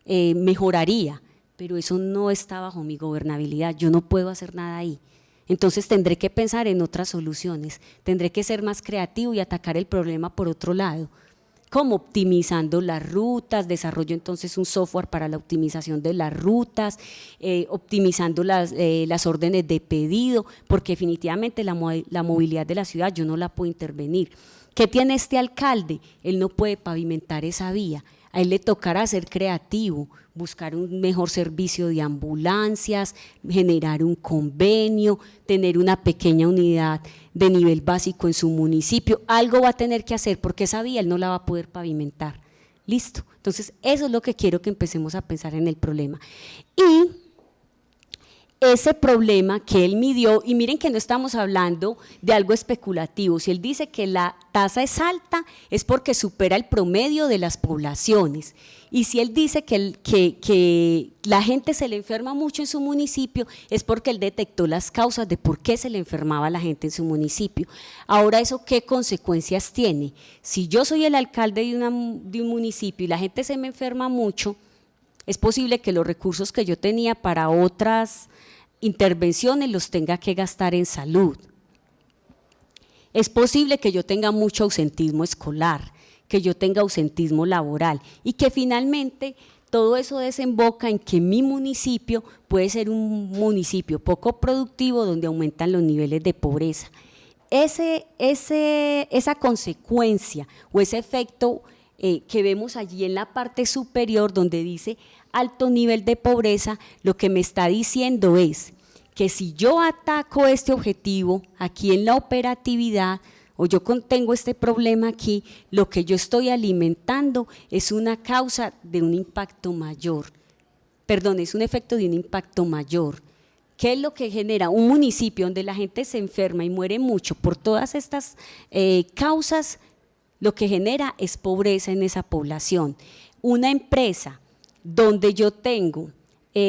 mejoraría, pero eso no está bajo mi gobernabilidad, yo no puedo hacer nada ahí. Entonces tendré que pensar en otras soluciones, tendré que ser más creativo y atacar el problema por otro lado, como optimizando las rutas, desarrollo entonces un software para la optimización de las rutas, optimizando las órdenes de pedido, porque definitivamente la movilidad de la ciudad yo no la puedo intervenir. ¿Qué tiene este alcalde? Él no puede pavimentar esa vía, a él le tocará ser creativo, buscar un mejor servicio de ambulancias, generar un convenio, tener una pequeña unidad de nivel básico en su municipio, algo va a tener que hacer porque esa vía él no la va a poder pavimentar. Listo, entonces eso es lo que quiero que empecemos a pensar en el problema. Y ese problema que él midió, y miren que no estamos hablando de algo especulativo, si él dice que la tasa es alta es porque supera el promedio de las poblaciones, y si él dice que la gente se le enferma mucho en su municipio es porque él detectó las causas de por qué se le enfermaba la gente en su municipio. Ahora, ¿eso qué consecuencias tiene? Si yo soy el alcalde de un municipio y la gente se me enferma mucho, es posible que los recursos que yo tenía para otras intervenciones los tenga que gastar en salud. Es posible que yo tenga mucho ausentismo escolar, que yo tenga ausentismo laboral y que finalmente todo eso desemboca en que mi municipio puede ser un municipio poco productivo donde aumentan los niveles de pobreza. Esa consecuencia o ese efecto que vemos allí en la parte superior donde dice alto nivel de pobreza, lo que me está diciendo es que si yo ataco este objetivo aquí en la operatividad o yo tengo este problema aquí, lo que yo estoy alimentando es una causa de un impacto mayor, perdón, es un efecto de un impacto mayor. ¿Qué es lo que genera un municipio donde la gente se enferma y muere mucho por todas estas causas? Lo que genera es pobreza en esa población. Una empresa donde yo tengo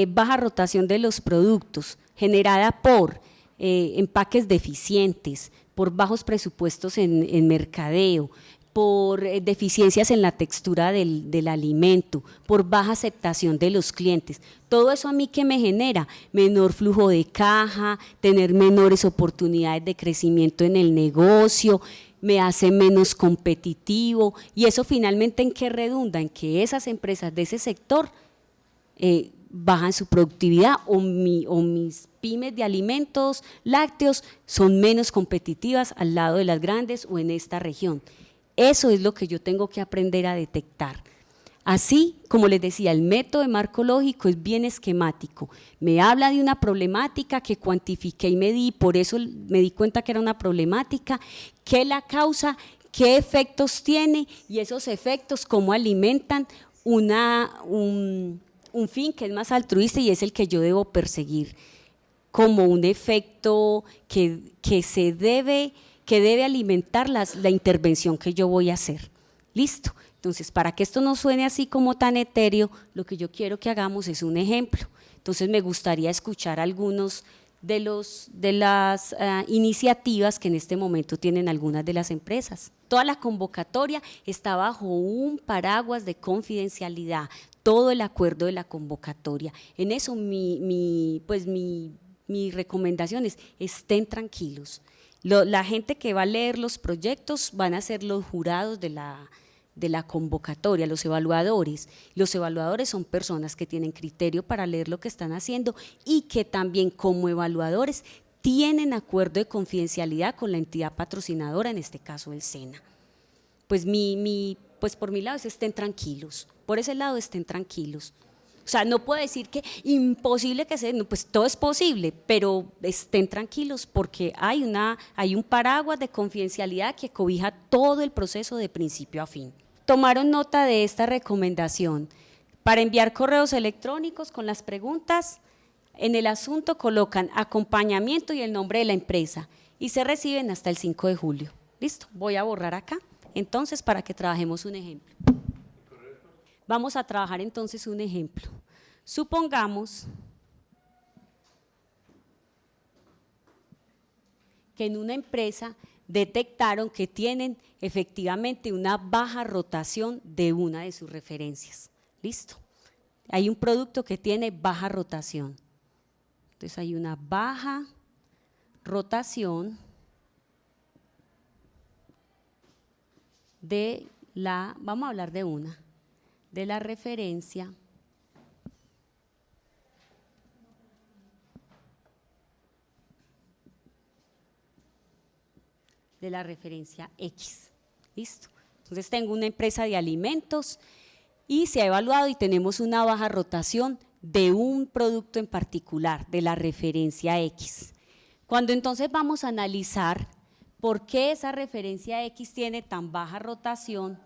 baja rotación de los productos generada por empaques deficientes, por bajos presupuestos en mercadeo, por deficiencias en la textura del alimento, por baja aceptación de los clientes. Todo eso a mí ¿qué me genera? Menor flujo de caja, tener menores oportunidades de crecimiento en el negocio, me hace menos competitivo y eso finalmente ¿en qué redunda? En que esas empresas de ese sector bajan su productividad o mis pymes de alimentos lácteos son menos competitivas al lado de las grandes o en esta región. Eso es lo que yo tengo que aprender a detectar. Así, como les decía, el método de marco lógico es bien esquemático. Me habla de una problemática que cuantifiqué y medí, por eso me di cuenta que era una problemática, qué la causa, qué efectos tiene y esos efectos cómo alimentan un fin que es más altruista y es el que yo debo perseguir como un efecto que debe alimentar la intervención que yo voy a hacer. ¿Listo? Entonces, para que esto no suene así como tan etéreo, lo que yo quiero que hagamos es un ejemplo. Entonces, me gustaría escuchar algunos de las iniciativas que en este momento tienen algunas de las empresas. Toda la convocatoria está bajo un paraguas de confidencialidad, todo el acuerdo de la convocatoria. En eso mi recomendación es: estén tranquilos. La gente que va a leer los proyectos van a ser los jurados de la convocatoria, los evaluadores. Los evaluadores son personas que tienen criterio para leer lo que están haciendo y que también como evaluadores tienen acuerdo de confidencialidad con la entidad patrocinadora, en este caso el SENA. Pues por mi lado es: estén tranquilos, por ese lado estén tranquilos. O sea, no puedo decir que imposible que sea, no, pues todo es posible, pero estén tranquilos porque hay un paraguas de confidencialidad que cobija todo el proceso de principio a fin. Tomaron nota de esta recomendación. Para enviar correos electrónicos con las preguntas, en el asunto colocan acompañamiento y el nombre de la empresa y se reciben hasta el 5 de julio. Listo, voy a borrar acá, entonces, para que trabajemos un ejemplo. Vamos a trabajar entonces un ejemplo. Supongamos que en una empresa detectaron que tienen efectivamente una baja rotación de una de sus referencias. ¿Listo? Hay un producto que tiene baja rotación. Entonces hay una baja rotación vamos a hablar de la referencia X. ¿Listo? Entonces tengo una empresa de alimentos y se ha evaluado y tenemos una baja rotación de un producto en particular, de la referencia X. Cuando entonces vamos a analizar por qué esa referencia X tiene tan baja rotación,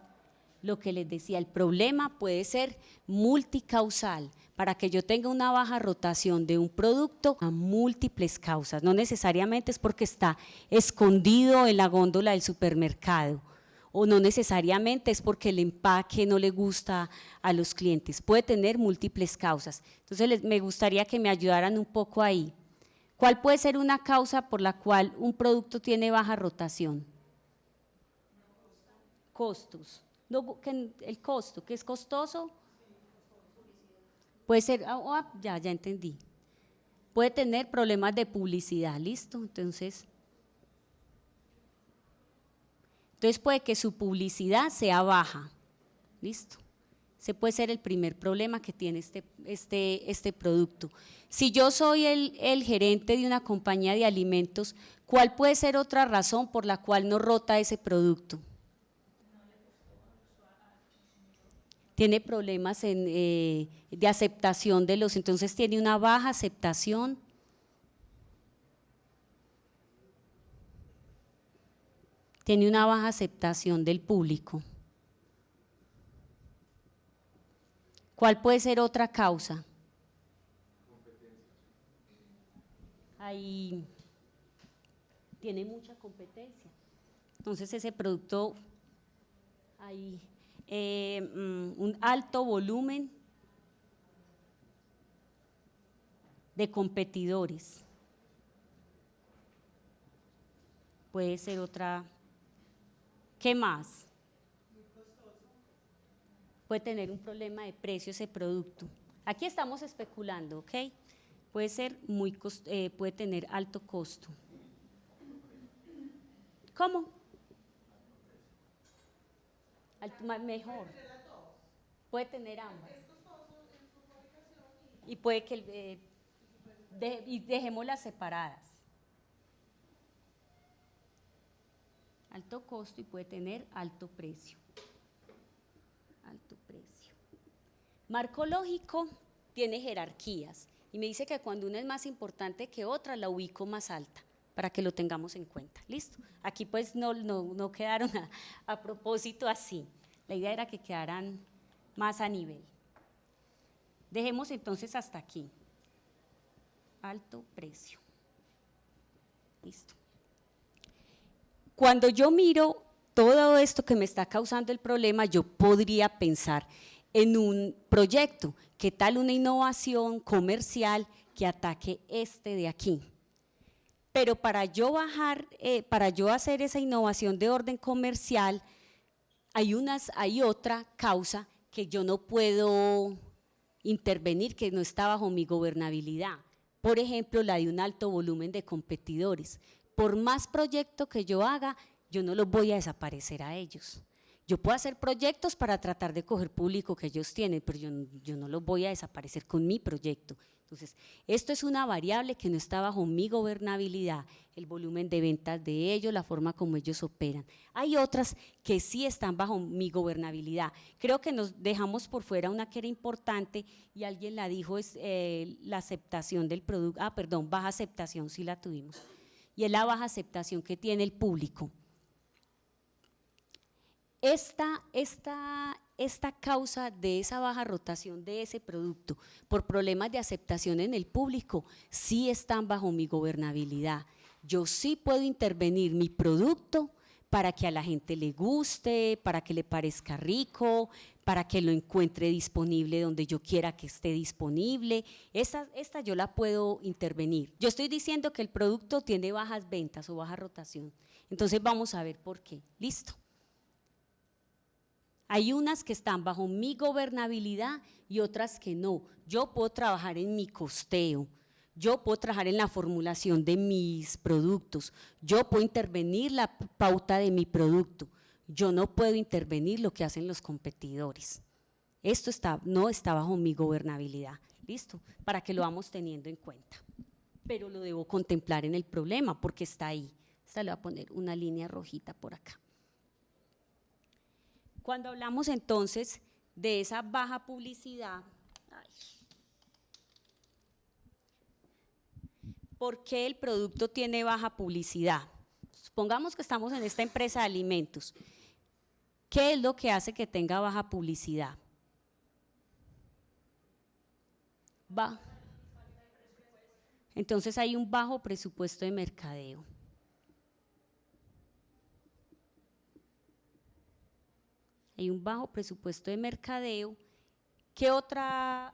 lo que les decía, el problema puede ser multicausal. Para que yo tenga una baja rotación de un producto, a múltiples causas, no necesariamente es porque está escondido en la góndola del supermercado, o no necesariamente es porque el empaque no le gusta a los clientes, puede tener múltiples causas. Entonces me gustaría que me ayudaran un poco ahí. ¿Cuál puede ser una causa por la cual un producto tiene baja rotación? Costos. El costo, ¿qué es costoso? Puede ser, ya entendí. Puede tener problemas de publicidad, ¿listo? Entonces puede que su publicidad sea baja, ¿listo? Ese puede ser el primer problema que tiene este producto. Si yo soy el gerente de una compañía de alimentos, ¿cuál puede ser otra razón por la cual no rota ese producto? Tiene problemas de aceptación entonces tiene una baja aceptación. Tiene una baja aceptación del público. ¿Cuál puede ser otra causa? Ahí tiene mucha competencia. Entonces ese producto hay un alto volumen de competidores. Puede ser otra. ¿Qué más? Puede tener un problema de precio ese producto. Aquí estamos especulando, ¿ok? Puede ser puede tener alto costo. ¿Cómo? Mejor. Puede tener ambas. Y puede que dejémoslas separadas. Alto costo y puede tener alto precio. Alto precio. Marco lógico tiene jerarquías y me dice que cuando una es más importante que otra la ubico más alta, para que lo tengamos en cuenta. ¿Listo? Aquí pues no quedaron a propósito así. La idea era que quedaran más a nivel. Dejemos entonces hasta aquí. Alto precio. Listo. Cuando yo miro todo esto que me está causando el problema, yo podría pensar en un proyecto. ¿Qué tal una innovación comercial que ataque este de aquí? Pero para yo hacer esa innovación de orden comercial, hay otra causa que yo no puedo intervenir, que no está bajo mi gobernabilidad. Por ejemplo, la de un alto volumen de competidores. Por más proyecto que yo haga, yo no los voy a desaparecer a ellos. Yo puedo hacer proyectos para tratar de coger público que ellos tienen, pero yo no los voy a desaparecer con mi proyecto. Entonces, esto es una variable que no está bajo mi gobernabilidad, el volumen de ventas de ellos, la forma como ellos operan. Hay otras que sí están bajo mi gobernabilidad. Creo que nos dejamos por fuera una que era importante y alguien la dijo, es la aceptación del producto, baja aceptación, sí la tuvimos. Y es la baja aceptación que tiene el público. Esta causa de esa baja rotación de ese producto por problemas de aceptación en el público sí están bajo mi gobernabilidad. Yo sí puedo intervenir mi producto para que a la gente le guste, para que le parezca rico, para que lo encuentre disponible donde yo quiera que esté disponible. Esta yo la puedo intervenir. Yo estoy diciendo que el producto tiene bajas ventas o baja rotación. Entonces vamos a ver por qué. Listo. Hay unas que están bajo mi gobernabilidad y otras que no. Yo puedo trabajar en mi costeo, yo puedo trabajar en la formulación de mis productos, yo puedo intervenir la pauta de mi producto, yo no puedo intervenir lo que hacen los competidores. Esto no está bajo mi gobernabilidad, ¿listo? Para que lo vamos teniendo en cuenta. Pero lo debo contemplar en el problema porque está ahí. Esta le voy a poner una línea rojita por acá. Cuando hablamos entonces de esa baja publicidad, ¿por qué el producto tiene baja publicidad? Supongamos que estamos en esta empresa de alimentos. ¿Qué es lo que hace que tenga baja publicidad? Entonces hay un bajo presupuesto de mercadeo. Hay un bajo presupuesto de mercadeo. ¿Qué otra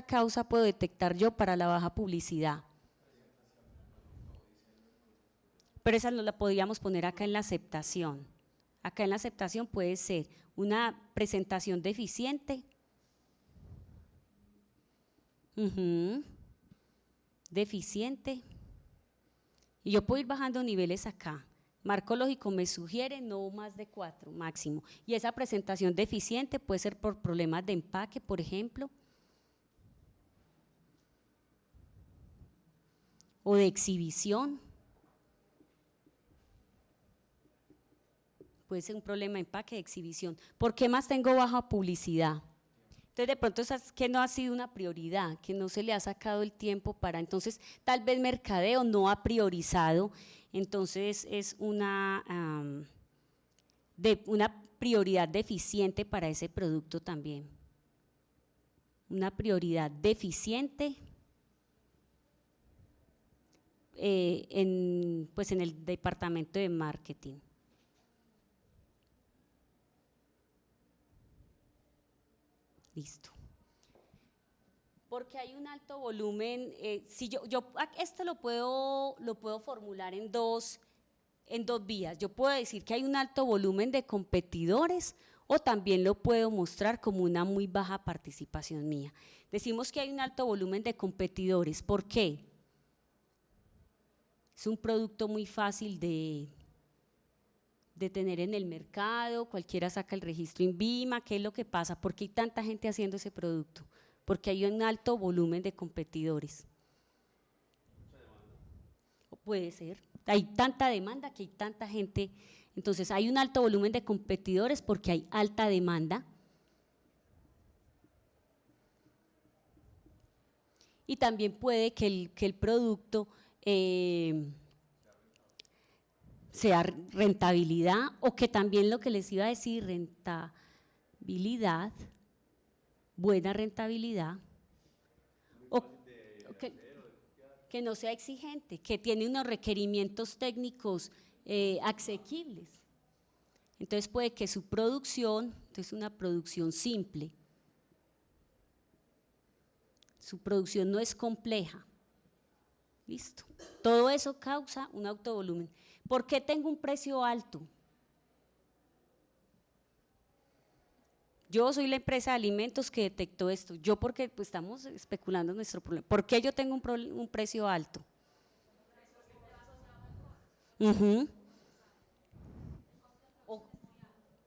causa puedo detectar yo para la baja publicidad? Pero esa no la podríamos poner acá en la aceptación. Acá en la aceptación puede ser una presentación deficiente. Deficiente. Y yo puedo ir bajando niveles acá. Marco lógico me sugiere no más de 4 máximo. Y esa presentación deficiente puede ser por problemas de empaque, por ejemplo, o de exhibición. Puede ser un problema de empaque, de exhibición. ¿Por qué más tengo baja publicidad? Entonces, de pronto es que no ha sido una prioridad, que no se le ha sacado el tiempo para, entonces, tal vez mercadeo no ha priorizado, entonces es una prioridad deficiente para ese producto también. Una prioridad deficiente en el departamento de marketing. Listo. Porque hay un alto volumen, si yo esto lo puedo formular en dos vías. Yo puedo decir que hay un alto volumen de competidores o también lo puedo mostrar como una muy baja participación mía. Decimos que hay un alto volumen de competidores, ¿por qué? Es un producto muy fácil de tener en el mercado, cualquiera saca el registro INVIMA. ¿Qué es lo que pasa? ¿Por qué hay tanta gente haciendo ese producto? Porque hay un alto volumen de competidores. Puede ser, hay tanta demanda que hay tanta gente, entonces hay un alto volumen de competidores porque hay alta demanda. y también puede que el producto sea rentabilidad, o que también lo que les iba a decir, rentabilidad, buena rentabilidad, o que no sea exigente, que tiene unos requerimientos técnicos asequibles. Entonces puede que su producción, entonces una producción simple, su producción no es compleja. Listo. Todo eso causa un autovolumen. ¿Por qué tengo un precio alto? Yo soy la empresa de alimentos que detectó esto. Yo porque pues, estamos especulando nuestro problema. ¿Por qué yo tengo un precio alto? Uh-huh.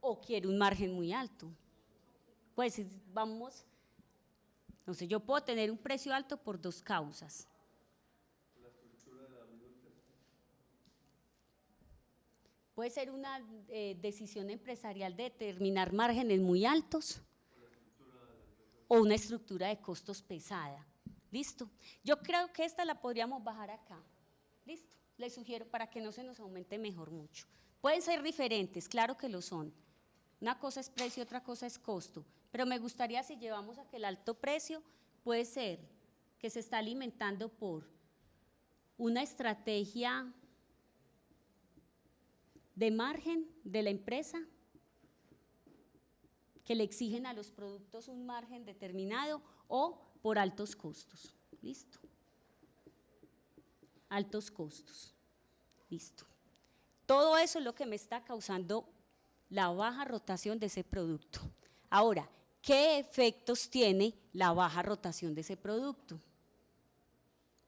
O quiero un margen muy alto. Pues vamos, entonces yo puedo tener un precio alto por dos causas. Puede ser una decisión empresarial de determinar márgenes muy altos o una estructura de costos pesada. ¿Listo? Yo creo que esta la podríamos bajar acá. ¿Listo? Les sugiero para que no se nos aumente mejor mucho. Pueden ser diferentes, claro que lo son. Una cosa es precio, otra cosa es costo. Pero me gustaría si llevamos a que el alto precio puede ser que se está alimentando por una estrategia de margen de la empresa, que le exigen a los productos un margen determinado, o por altos costos. ¿Listo? Altos costos. Listo. Todo eso es lo que me está causando la baja rotación de ese producto. Ahora, ¿qué efectos tiene la baja rotación de ese producto?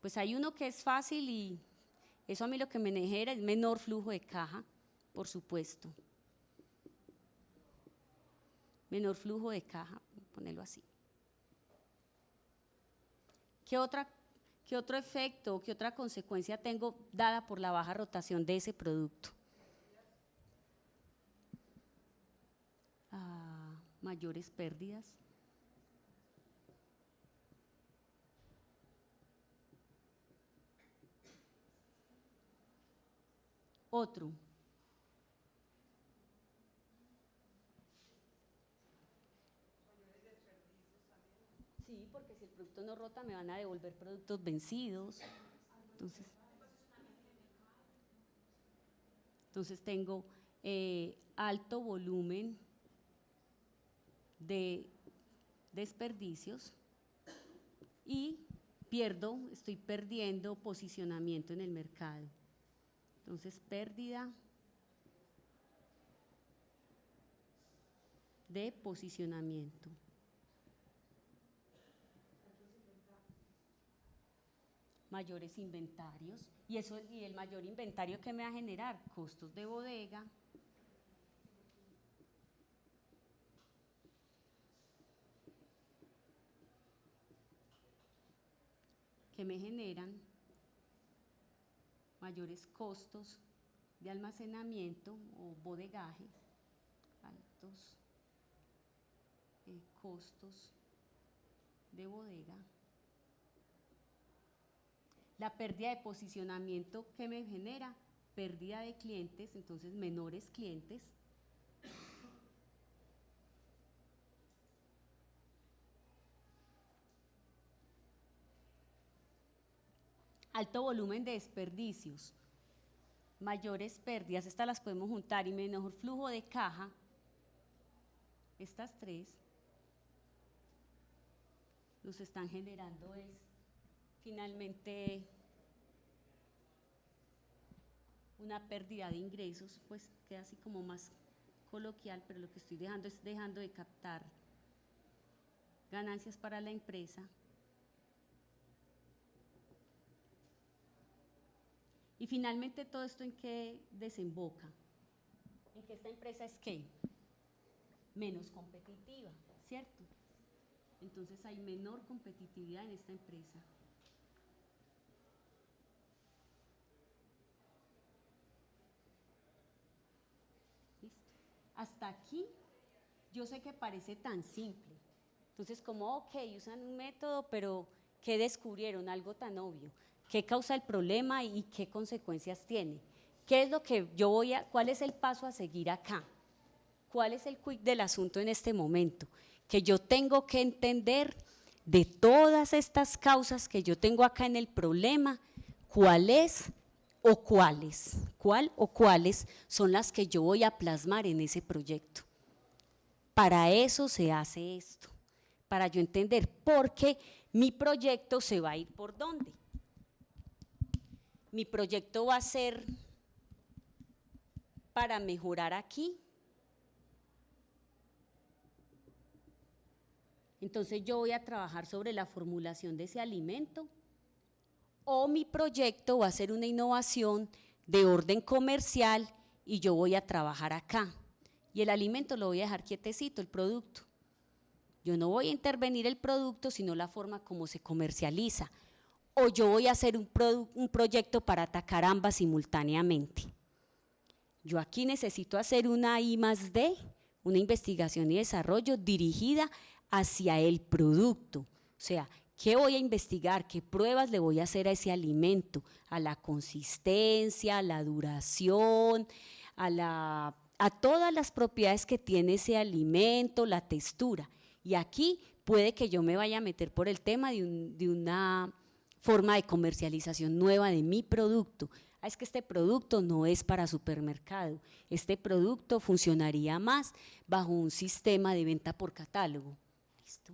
Pues hay uno que es fácil y eso a mí lo que me genera es menor flujo de caja, por supuesto. Menor flujo de caja, ponerlo así. ¿Qué otro efecto, qué otra consecuencia tengo dada por la baja rotación de ese producto? Mayores pérdidas. Otro. Sí, porque si el producto no rota me van a devolver productos vencidos. Entonces tengo alto volumen de desperdicios y estoy perdiendo posicionamiento en el mercado. Entonces, pérdida de posicionamiento. Mayores inventarios, y el mayor inventario que me va a generar costos de bodega, que me generan mayores costos de almacenamiento o bodegaje, altos costos de bodega. La pérdida de posicionamiento que me genera, pérdida de clientes, entonces menores clientes. Alto volumen de desperdicios, mayores pérdidas, estas las podemos juntar, y menor flujo de caja, estas tres, nos están generando finalmente una pérdida de ingresos, pues queda así como más coloquial, pero lo que estoy dejando es de captar ganancias para la empresa. Y finalmente todo esto en qué desemboca, en que esta empresa es ¿qué? Menos competitiva, ¿cierto? Entonces hay menor competitividad en esta empresa. ¿Listo? Hasta aquí yo sé que parece tan simple. Entonces como ok, usan un método, pero ¿Qué descubrieron? Algo tan obvio. ¿Qué causa el problema y qué consecuencias tiene? ¿Qué es lo que cuál es el paso a seguir acá? ¿Cuál es el quid del asunto en este momento? Que yo tengo que entender de todas estas causas que yo tengo acá en el problema, cuál o cuáles son las que yo voy a plasmar en ese proyecto. Para eso se hace esto, para yo entender por qué mi proyecto se va a ir por dónde. Mi proyecto va a ser para mejorar aquí. Entonces yo voy a trabajar sobre la formulación de ese alimento, o mi proyecto va a ser una innovación de orden comercial y yo voy a trabajar acá. Y el alimento lo voy a dejar quietecito, el producto. Yo no voy a intervenir el producto, sino la forma como se comercializa. O yo voy a hacer un proyecto para atacar ambas simultáneamente. Yo aquí necesito hacer una I+D, una investigación y desarrollo dirigida hacia el producto. O sea, ¿qué voy a investigar? ¿Qué pruebas le voy a hacer a ese alimento? A la consistencia, a la duración, a todas las propiedades que tiene ese alimento, la textura. Y aquí puede que yo me vaya a meter por el tema de una forma de comercialización nueva de mi producto. Es que este producto no es para supermercado, este producto funcionaría más bajo un sistema de venta por catálogo. ¿Listo?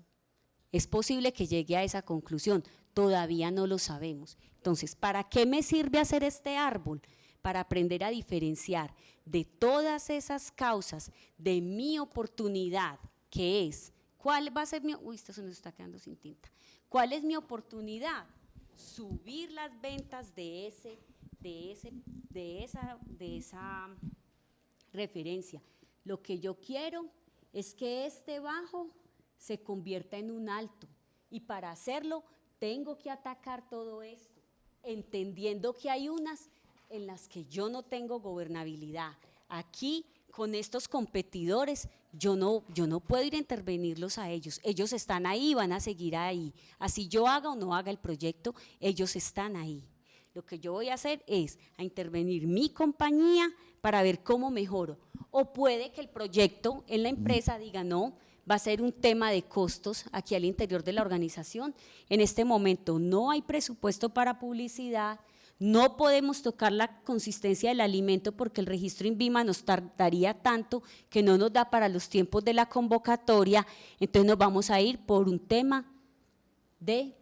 Es posible que llegue a esa conclusión, todavía no lo sabemos. Entonces, ¿para qué me sirve hacer este árbol? Para aprender a diferenciar de todas esas causas de mi oportunidad, que es, ¿cuál va a ser mi, esto se nos está quedando sin tinta, ¿cuál es mi oportunidad? Subir las ventas de esa referencia. Lo que yo quiero es que este bajo se convierta en un alto, y para hacerlo tengo que atacar todo esto, entendiendo que hay unas en las que yo no tengo gobernabilidad. Aquí, con estos competidores, yo no puedo ir a intervenirlos a ellos. Ellos están ahí, van a seguir ahí. Así yo haga o no haga el proyecto, ellos están ahí. Lo que yo voy a hacer es a intervenir mi compañía para ver cómo mejoro. O puede que el proyecto en la empresa diga no, va a ser un tema de costos aquí al interior de la organización. En este momento no hay presupuesto para publicidad, no podemos tocar la consistencia del alimento porque el registro INVIMA nos tardaría tanto que no nos da para los tiempos de la convocatoria, entonces nos vamos a ir por un tema de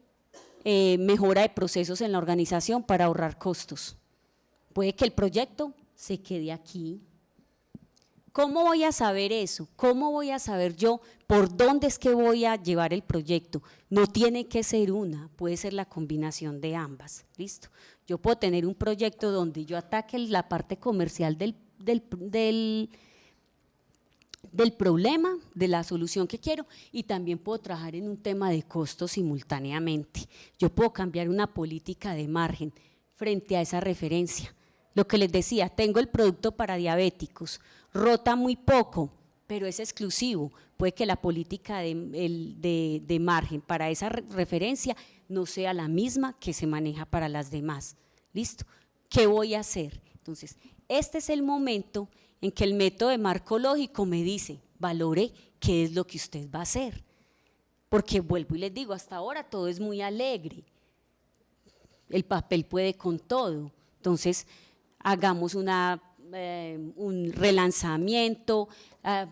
mejora de procesos en la organización para ahorrar costos. Puede que el proyecto se quede aquí. ¿Cómo voy a saber eso? ¿Cómo voy a saber yo por dónde es que voy a llevar el proyecto? No tiene que ser una, puede ser la combinación de ambas, ¿listo? Yo puedo tener un proyecto donde yo ataque la parte comercial del problema, de la solución que quiero, y también puedo trabajar en un tema de costos simultáneamente. Yo puedo cambiar una política de margen frente a esa referencia. Lo que les decía, tengo el producto para diabéticos, rota muy poco, pero es exclusivo. Puede que la política de margen para esa referencia no sea la misma que se maneja para las demás. ¿Listo? ¿Qué voy a hacer? Entonces, este es el momento en que el método de marco lógico me dice, valore qué es lo que usted va a hacer. Porque vuelvo y les digo, hasta ahora todo es muy alegre, el papel puede con todo. Entonces, hagamos un relanzamiento,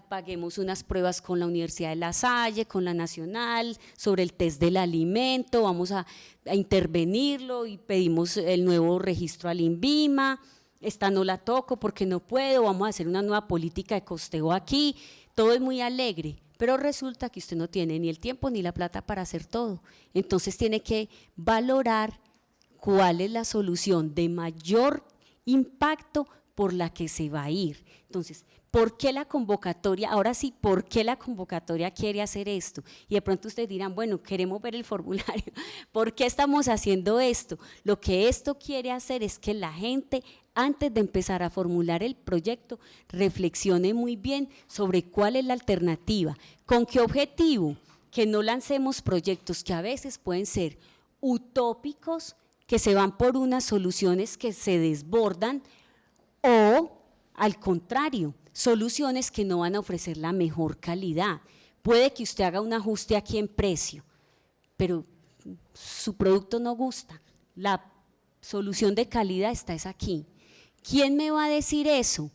paguemos unas pruebas con la Universidad de La Salle, con la Nacional, sobre el test del alimento, vamos a intervenirlo y pedimos el nuevo registro al INVIMA. Esta no la toco porque no puedo, vamos a hacer una nueva política de costeo aquí, todo es muy alegre, pero resulta que usted no tiene ni el tiempo ni la plata para hacer todo. Entonces tiene que valorar cuál es la solución de mayor impacto por la que se va a ir. Entonces, ¿por qué la convocatoria? Ahora sí, ¿por qué la convocatoria quiere hacer esto? Y de pronto ustedes dirán, bueno, queremos ver el formulario. ¿Por qué estamos haciendo esto? Lo que esto quiere hacer es que la gente, antes de empezar a formular el proyecto, reflexione muy bien sobre cuál es la alternativa. ¿Con qué objetivo? Que no lancemos proyectos que a veces pueden ser utópicos que se van por unas soluciones que se desbordan o, al contrario, soluciones que no van a ofrecer la mejor calidad. Puede que usted haga un ajuste aquí en precio, pero su producto no gusta, la solución de calidad está aquí. ¿Quién me va a decir eso?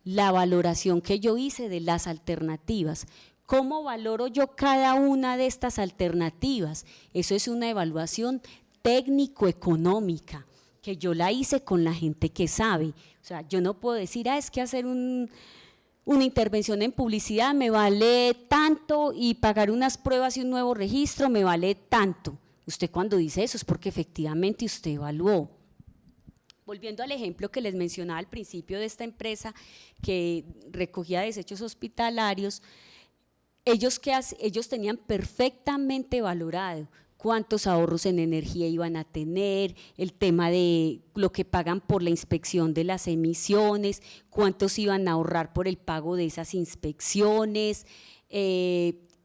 La valoración que yo hice de las alternativas. ¿Cómo valoro yo cada una de estas alternativas? Eso es una evaluación técnico-económica, que yo la hice con la gente que sabe. O sea, yo no puedo decir, es que hacer una intervención en publicidad me vale tanto y pagar unas pruebas y un nuevo registro me vale tanto. Usted cuando dice eso es porque efectivamente usted evaluó. Volviendo al ejemplo que les mencionaba al principio de esta empresa que recogía desechos hospitalarios, ellos tenían perfectamente valorado cuántos ahorros en energía iban a tener, el tema de lo que pagan por la inspección de las emisiones, cuántos iban a ahorrar por el pago de esas inspecciones,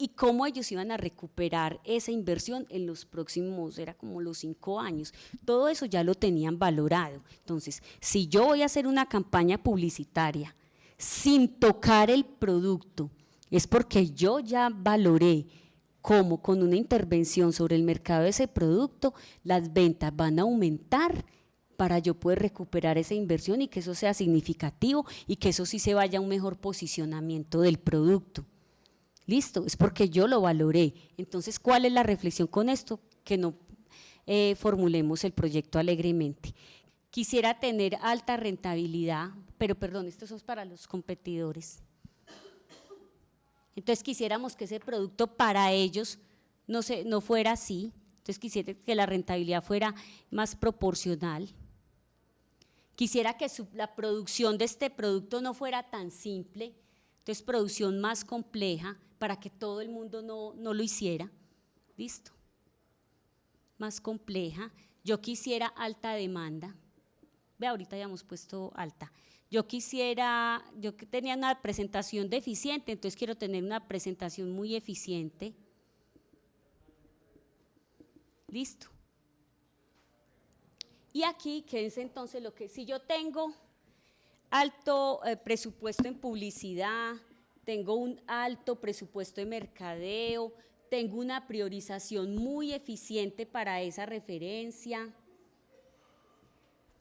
y cómo ellos iban a recuperar esa inversión en los próximos, era como los 5 años. Todo eso ya lo tenían valorado. Entonces, si yo voy a hacer una campaña publicitaria sin tocar el producto, es porque yo ya valoré cómo con una intervención sobre el mercado de ese producto, las ventas van a aumentar para yo poder recuperar esa inversión y que eso sea significativo y que eso sí se vaya a un mejor posicionamiento del producto. Listo, es porque yo lo valoré. Entonces, ¿cuál es la reflexión con esto? Que no formulemos el proyecto alegremente. Quisiera tener alta rentabilidad, pero perdón, esto es para los competidores. Entonces, quisiéramos que ese producto para ellos no fuera así. Entonces, quisiera que la rentabilidad fuera más proporcional. Quisiera que la producción de este producto no fuera tan simple, entonces producción más compleja para que todo el mundo no lo hiciera, listo, más compleja. Yo quisiera alta demanda, ve, ahorita ya hemos puesto alta. Yo tenía una presentación deficiente, entonces quiero tener una presentación muy eficiente, listo. Y aquí quédense entonces si yo tengo alto presupuesto en publicidad, tengo un alto presupuesto en mercadeo, tengo una priorización muy eficiente para esa referencia,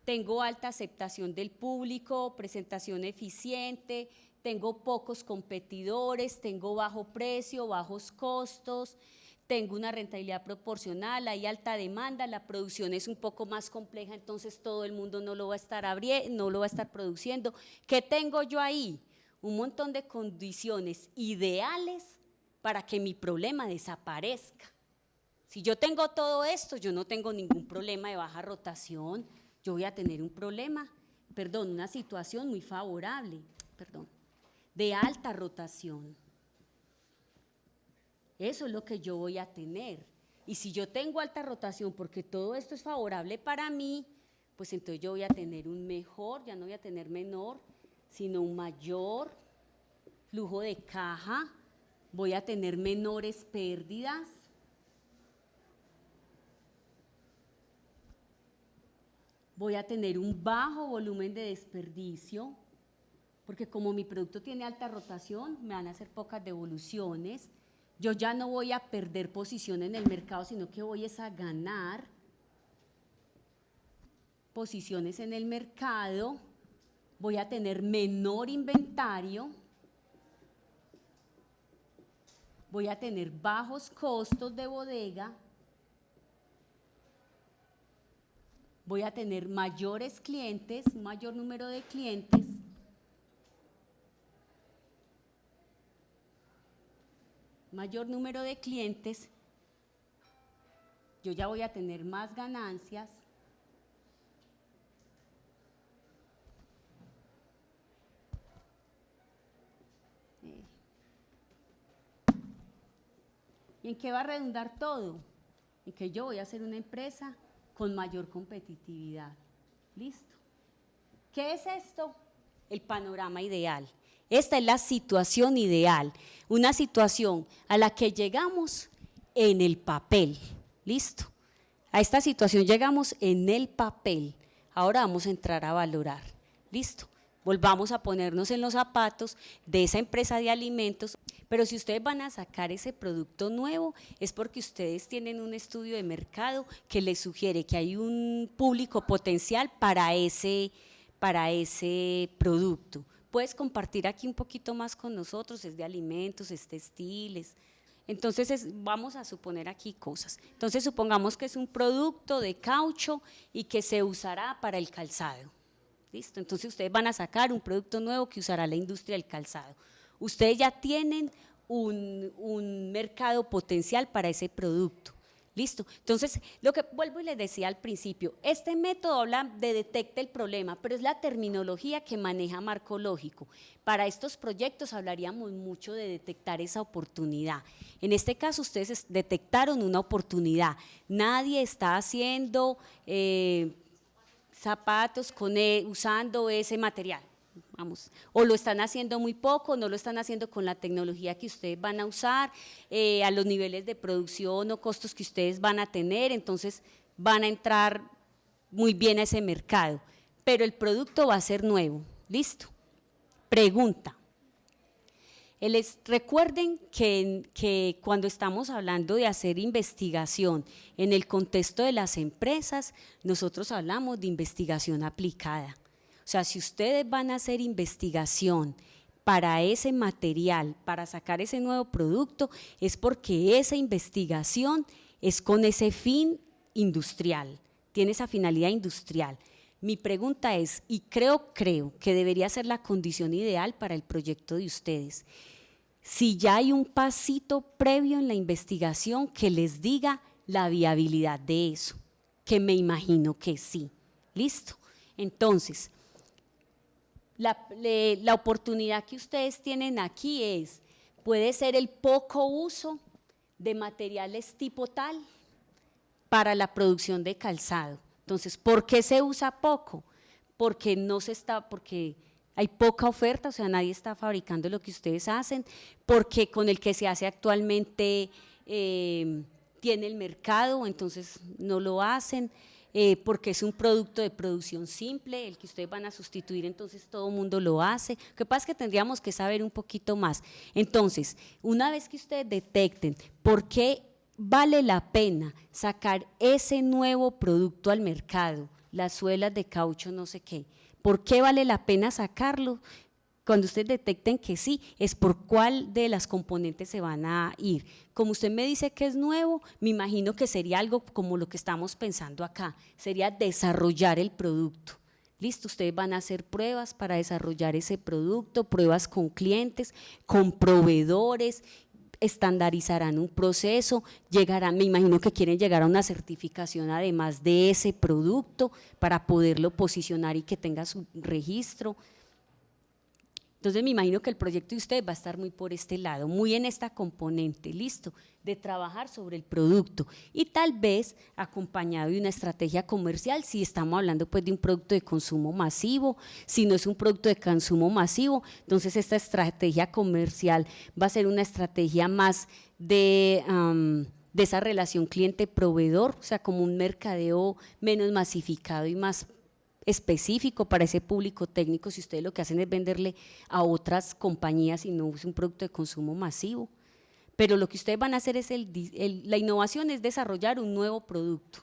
tengo alta aceptación del público, presentación eficiente, tengo pocos competidores, tengo bajo precio, bajos costos, tengo una rentabilidad proporcional, hay alta demanda, la producción es un poco más compleja, entonces todo el mundo no lo va a estar produciendo. ¿Qué tengo yo ahí? Un montón de condiciones ideales para que mi problema desaparezca. Si yo tengo todo esto, yo no tengo ningún problema de baja rotación, yo voy a tener una situación muy favorable, de alta rotación. Eso es lo que yo voy a tener. Y si yo tengo alta rotación porque todo esto es favorable para mí, pues entonces yo voy a tener ya no voy a tener menor, sino un mayor flujo de caja, voy a tener menores pérdidas, voy a tener un bajo volumen de desperdicio, porque como mi producto tiene alta rotación, me van a hacer pocas devoluciones. Yo ya no voy a perder posición en el mercado, sino que voy a ganar posiciones en el mercado, voy a tener menor inventario, voy a tener bajos costos de bodega, voy a tener mayores clientes, un mayor número de clientes, yo ya voy a tener más ganancias, ¿y en qué va a redundar todo? En que yo voy a ser una empresa con mayor competitividad. ¿Listo? ¿Qué es esto? El panorama ideal. Esta es la situación ideal, una situación a la que llegamos en el papel. ¿Listo? A esta situación llegamos en el papel, ahora vamos a entrar a valorar, listo. Volvamos a ponernos en los zapatos de esa empresa de alimentos, pero si ustedes van a sacar ese producto nuevo es porque ustedes tienen un estudio de mercado que les sugiere que hay un público potencial para ese producto. Puedes compartir aquí un poquito más con nosotros, es de alimentos, es textiles. Entonces vamos a suponer aquí cosas. Entonces supongamos que es un producto de caucho y que se usará para el calzado. ¿Listo? Entonces ustedes van a sacar un producto nuevo que usará la industria del calzado. Ustedes ya tienen un mercado potencial para ese producto. ¿Listo? Entonces, lo que vuelvo y les decía al principio, este método habla de detecta el problema, pero es la terminología que maneja Marco Lógico. Para estos proyectos hablaríamos mucho de detectar esa oportunidad. En este caso, ustedes detectaron una oportunidad. Nadie está haciendo zapatos usando ese material. Vamos, o lo están haciendo muy poco, no lo están haciendo con la tecnología que ustedes van a usar, a los niveles de producción o costos que ustedes van a tener, entonces van a entrar muy bien a ese mercado, pero el producto va a ser nuevo, ¿listo? Pregunta. Recuerden que cuando estamos hablando de hacer investigación en el contexto de las empresas, nosotros hablamos de investigación aplicada. O sea, si ustedes van a hacer investigación para ese material, para sacar ese nuevo producto, es porque esa investigación es con ese fin industrial, tiene esa finalidad industrial. Mi pregunta es, y creo que debería ser la condición ideal para el proyecto de ustedes, si ya hay un pasito previo en la investigación que les diga la viabilidad de eso, que me imagino que sí. ¿Listo? Entonces, la oportunidad que ustedes tienen aquí puede ser el poco uso de materiales tipo tal para la producción de calzado. Entonces, ¿por qué se usa poco? Porque hay poca oferta, o sea, nadie está fabricando lo que ustedes hacen, porque con el que se hace actualmente tiene el mercado, entonces no lo hacen, porque es un producto de producción simple, el que ustedes van a sustituir, entonces todo el mundo lo hace. Lo que pasa es que tendríamos que saber un poquito más. Entonces, una vez que ustedes detecten por qué vale la pena sacar ese nuevo producto al mercado, las suelas de caucho no sé qué, ¿por qué vale la pena sacarlo? Cuando ustedes detecten que sí, es por cuál de las componentes se van a ir. Como usted me dice que es nuevo, me imagino que sería algo como lo que estamos pensando acá, sería desarrollar el producto. Listo, ustedes van a hacer pruebas para desarrollar ese producto, pruebas con clientes, con proveedores, estandarizarán un proceso, me imagino que quieren llegar a una certificación además de ese producto para poderlo posicionar y que tenga su registro. Entonces me imagino que el proyecto de ustedes va a estar muy por este lado, muy en esta componente, listo, de trabajar sobre el producto y tal vez acompañado de una estrategia comercial, si estamos hablando pues de un producto de consumo masivo, si no es un producto de consumo masivo, entonces esta estrategia comercial va a ser una estrategia más de esa relación cliente-proveedor, o sea, como un mercadeo menos masificado y más específico para ese público técnico, si ustedes lo que hacen es venderle a otras compañías y no es un producto de consumo masivo. Pero lo que ustedes van a hacer es, la innovación es desarrollar un nuevo producto,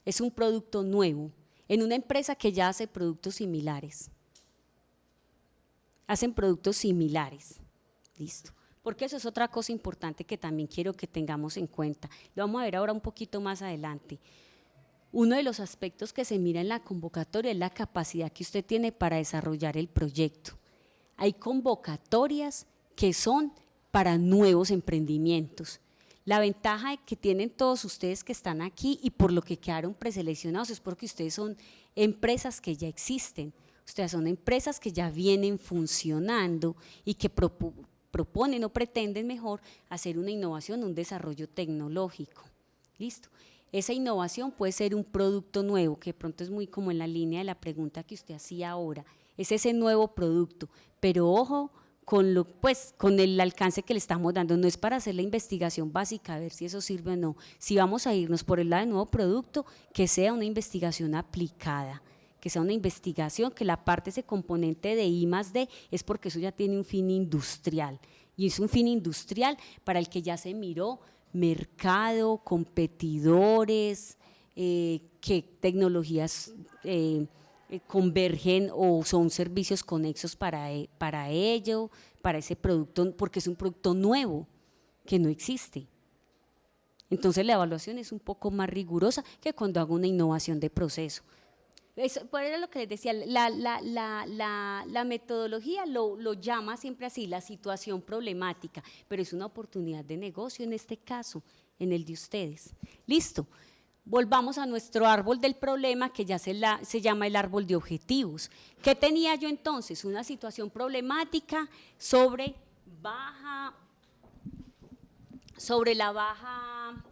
es un producto nuevo, en una empresa que ya hace productos similares. Hacen productos similares, listo. Porque eso es otra cosa importante que también quiero que tengamos en cuenta. Lo vamos a ver ahora un poquito más adelante. Uno de los aspectos que se mira en la convocatoria es la capacidad que usted tiene para desarrollar el proyecto. Hay convocatorias que son para nuevos emprendimientos. La ventaja que tienen todos ustedes que están aquí y por lo que quedaron preseleccionados es porque ustedes son empresas que ya existen, ustedes son empresas que ya vienen funcionando y que proponen o pretenden mejor hacer una innovación, un desarrollo tecnológico. ¿Listo? Esa innovación puede ser un producto nuevo, que de pronto es muy como en la línea de la pregunta que usted hacía ahora, es ese nuevo producto, pero ojo con el alcance que le estamos dando. No es para hacer la investigación básica, a ver si eso sirve o no. Si vamos a irnos por el lado del nuevo producto, que sea una investigación aplicada, que sea una investigación que la parte, ese componente de I+D, es porque eso ya tiene un fin industrial, y es un fin industrial para el que ya se miró mercado, competidores, qué tecnologías convergen o son servicios conexos para ello, para ese producto, porque es un producto nuevo que no existe. Entonces la evaluación es un poco más rigurosa que cuando hago una innovación de proceso. Eso, por eso es lo que les decía, la metodología lo llama siempre así, la situación problemática, pero es una oportunidad de negocio en este caso, en el de ustedes. Listo. Volvamos a nuestro árbol del problema, que ya se llama el árbol de objetivos. ¿Qué tenía yo entonces? Una situación problemática sobre la baja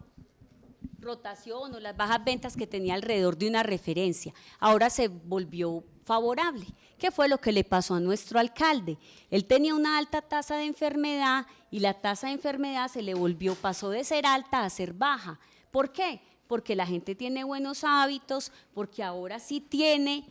rotación o las bajas ventas que tenía alrededor de una referencia. Ahora se volvió favorable. ¿Qué fue lo que le pasó a nuestro alcalde? Él tenía una alta tasa de enfermedad y la tasa de enfermedad pasó de ser alta a ser baja. ¿Por qué? Porque la gente tiene buenos hábitos, porque ahora sí tiene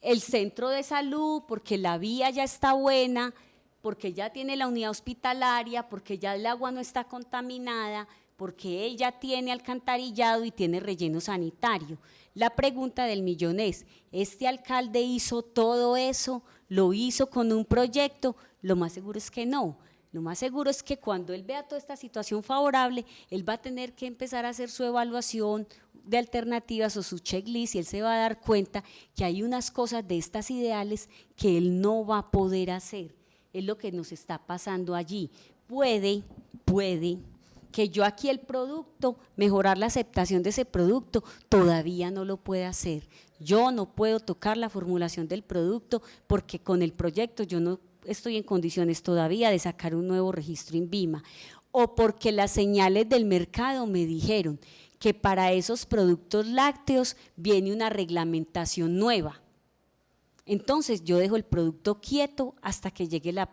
el centro de salud, porque la vía ya está buena, porque ya tiene la unidad hospitalaria, porque ya el agua no está contaminada, porque él ya tiene alcantarillado y tiene relleno sanitario. La pregunta del millón es, ¿este alcalde hizo todo eso? ¿Lo hizo con un proyecto? Lo más seguro es que no. Lo más seguro es que cuando él vea toda esta situación favorable, él va a tener que empezar a hacer su evaluación de alternativas o su checklist, y él se va a dar cuenta que hay unas cosas de estas ideales que él no va a poder hacer. Es lo que nos está pasando allí. Puede que yo aquí el producto, mejorar la aceptación de ese producto, todavía no lo pueda hacer. Yo no puedo tocar la formulación del producto porque con el proyecto yo no estoy en condiciones todavía de sacar un nuevo registro INVIMA, o porque las señales del mercado me dijeron que para esos productos lácteos viene una reglamentación nueva. Entonces yo dejo el producto quieto hasta que llegue la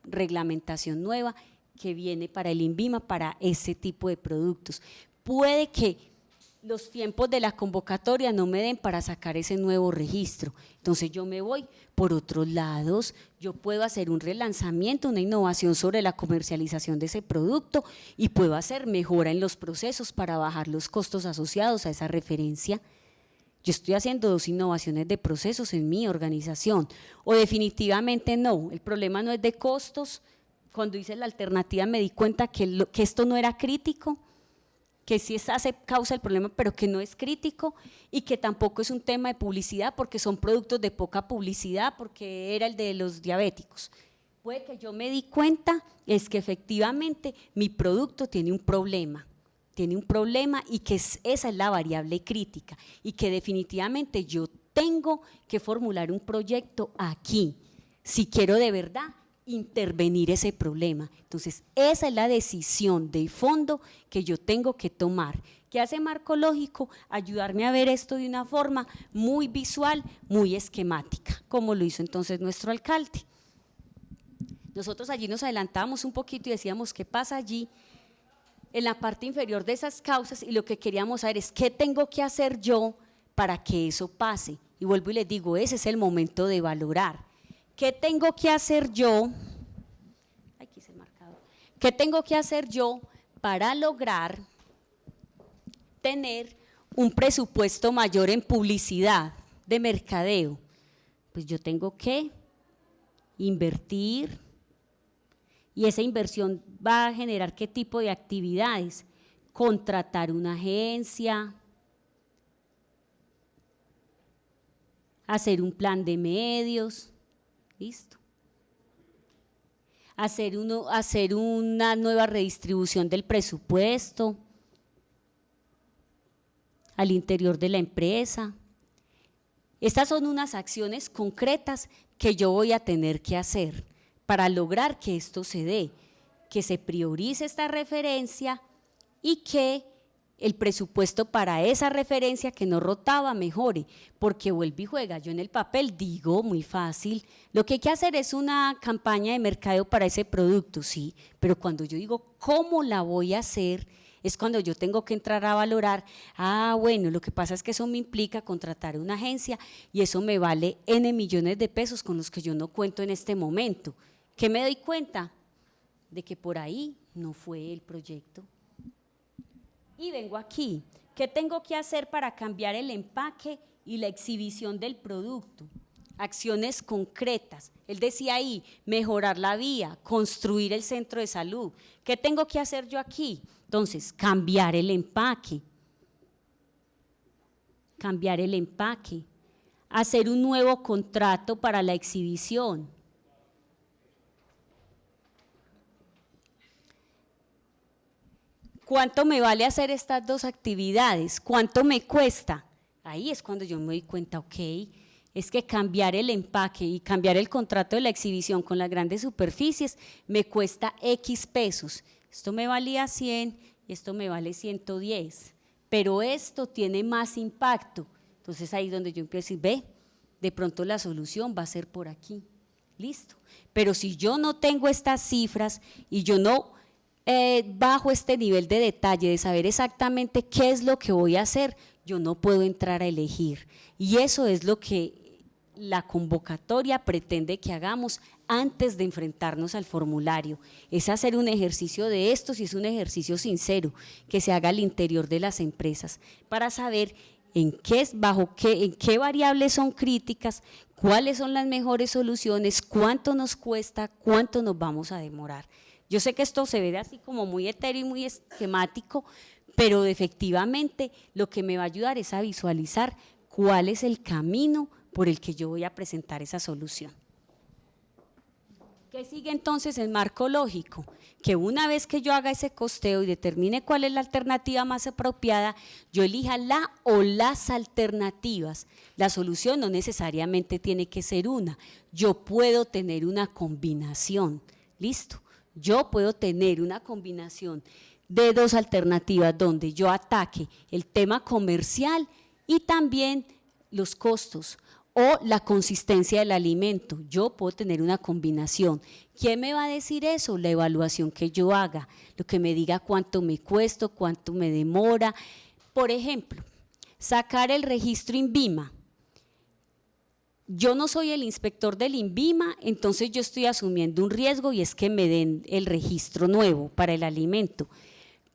reglamentación nueva que viene para el INVIMA para ese tipo de productos. Puede que los tiempos de la convocatoria no me den para sacar ese nuevo registro, entonces yo me voy por otros lados, yo puedo hacer un relanzamiento, una innovación sobre la comercialización de ese producto y puedo hacer mejora en los procesos para bajar los costos asociados a esa referencia. Yo estoy haciendo 2 innovaciones de procesos en mi organización, o definitivamente no, el problema no es de costos. Cuando hice la alternativa me di cuenta que esto no era crítico, que sí causa el problema, pero que no es crítico, y que tampoco es un tema de publicidad, porque son productos de poca publicidad, porque era el de los diabéticos. Puede que yo me di cuenta es que efectivamente mi producto tiene un problema y que esa es la variable crítica, y que definitivamente yo tengo que formular un proyecto aquí, si quiero de verdad intervenir ese problema. Entonces, esa es la decisión de fondo que yo tengo que tomar. ¿Qué hace Marco Lógico? Ayudarme a ver esto de una forma muy visual, muy esquemática, como lo hizo entonces nuestro alcalde. Nosotros allí nos adelantábamos un poquito y decíamos qué pasa allí en la parte inferior de esas causas, y lo que queríamos saber es qué tengo que hacer yo para que eso pase. Y vuelvo y les digo, ese es el momento de valorar. ¿Qué tengo que hacer yo? Aquí es el marcador. ¿Qué tengo que hacer yo para lograr tener un presupuesto mayor en publicidad de mercadeo? Pues yo tengo que invertir, y esa inversión va a generar ¿qué tipo de actividades? Contratar una agencia, hacer un plan de medios. Listo. Hacer una nueva redistribución del presupuesto al interior de la empresa. Estas son unas acciones concretas que yo voy a tener que hacer para lograr que esto se dé, que se priorice esta referencia y que el presupuesto para esa referencia que no rotaba mejore, porque vuelve y juega. Yo en el papel digo muy fácil, lo que hay que hacer es una campaña de mercadeo para ese producto, sí, pero cuando yo digo cómo la voy a hacer, es cuando yo tengo que entrar a valorar, bueno, lo que pasa es que eso me implica contratar una agencia y eso me vale N millones de pesos con los que yo no cuento en este momento. ¿Qué me doy cuenta? De que por ahí no fue el proyecto. Y vengo aquí, ¿qué tengo que hacer para cambiar el empaque y la exhibición del producto? Acciones concretas. Él decía ahí, mejorar la vía, construir el centro de salud. ¿Qué tengo que hacer yo aquí? Entonces, cambiar el empaque. Cambiar el empaque. Hacer un nuevo contrato para la exhibición. ¿Cuánto me vale hacer estas dos actividades? ¿Cuánto me cuesta? Ahí es cuando yo me doy cuenta, ok, es que cambiar el empaque y cambiar el contrato de la exhibición con las grandes superficies me cuesta X pesos. Esto me valía 100 y esto me vale 110, pero esto tiene más impacto. Entonces ahí es donde yo empiezo a decir, ve, de pronto la solución va a ser por aquí, listo. Pero si yo no tengo estas cifras y yo no bajo este nivel de detalle de saber exactamente qué es lo que voy a hacer, yo no puedo entrar a elegir. Y eso es lo que la convocatoria pretende que hagamos antes de enfrentarnos al formulario, es hacer un ejercicio de estos y es un ejercicio sincero que se haga al interior de las empresas para saber en qué variables son críticas, cuáles son las mejores soluciones, cuánto nos cuesta, cuánto nos vamos a demorar. Yo sé que esto se ve así como muy etéreo y muy esquemático, pero efectivamente lo que me va a ayudar es a visualizar cuál es el camino por el que yo voy a presentar esa solución. ¿Qué sigue entonces el marco lógico? Que una vez que yo haga ese costeo y determine cuál es la alternativa más apropiada, yo elija la o las alternativas. La solución no necesariamente tiene que ser una, yo puedo tener una combinación, ¿listo? Yo puedo tener una combinación de dos alternativas donde yo ataque el tema comercial y también los costos o la consistencia del alimento. Yo puedo tener una combinación. ¿Quién me va a decir eso? La evaluación que yo haga, lo que me diga cuánto me cuesta, cuánto me demora. Por ejemplo, sacar el registro INVIMA. Yo no soy el inspector del INVIMA, entonces yo estoy asumiendo un riesgo y es que me den el registro nuevo para el alimento.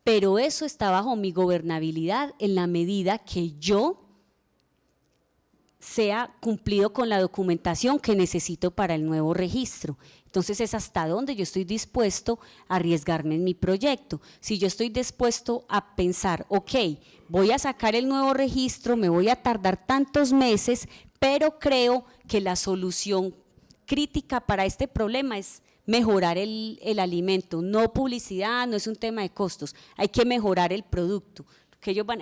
Pero eso está bajo mi gobernabilidad en la medida que yo sea cumplido con la documentación que necesito para el nuevo registro. Entonces es hasta donde yo estoy dispuesto a arriesgarme en mi proyecto. Si yo estoy dispuesto a pensar, ok, voy a sacar el nuevo registro, me voy a tardar tantos meses, pero creo que la solución crítica para este problema es mejorar el alimento, no publicidad, no es un tema de costos, hay que mejorar el producto,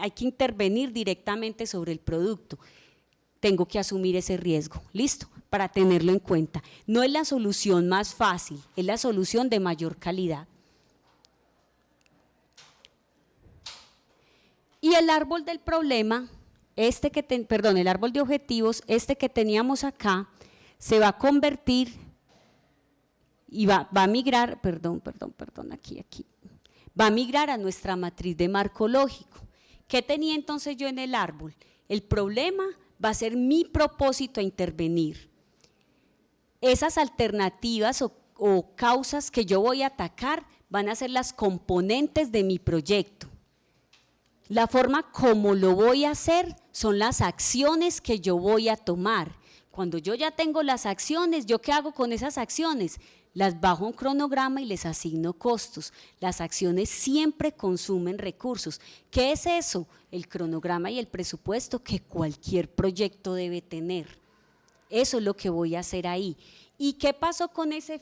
hay que intervenir directamente sobre el producto. Tengo que asumir ese riesgo, listo, para tenerlo en cuenta. No es la solución más fácil, es la solución de mayor calidad. Y el árbol del problema, el árbol de objetivos, que teníamos acá, se va a convertir y va a migrar, va a migrar a nuestra matriz de marco lógico. ¿Qué tenía entonces yo en el árbol? El problema va a ser mi propósito a intervenir. Esas alternativas o causas que yo voy a atacar van a ser las componentes de mi proyecto. La forma como lo voy a hacer son las acciones que yo voy a tomar. Cuando yo ya tengo las acciones, ¿yo qué hago con esas acciones? Las bajo a un cronograma y les asigno costos. Las acciones siempre consumen recursos. ¿Qué es eso? El cronograma y el presupuesto que cualquier proyecto debe tener. Eso es lo que voy a hacer ahí. ¿Y qué pasó con ese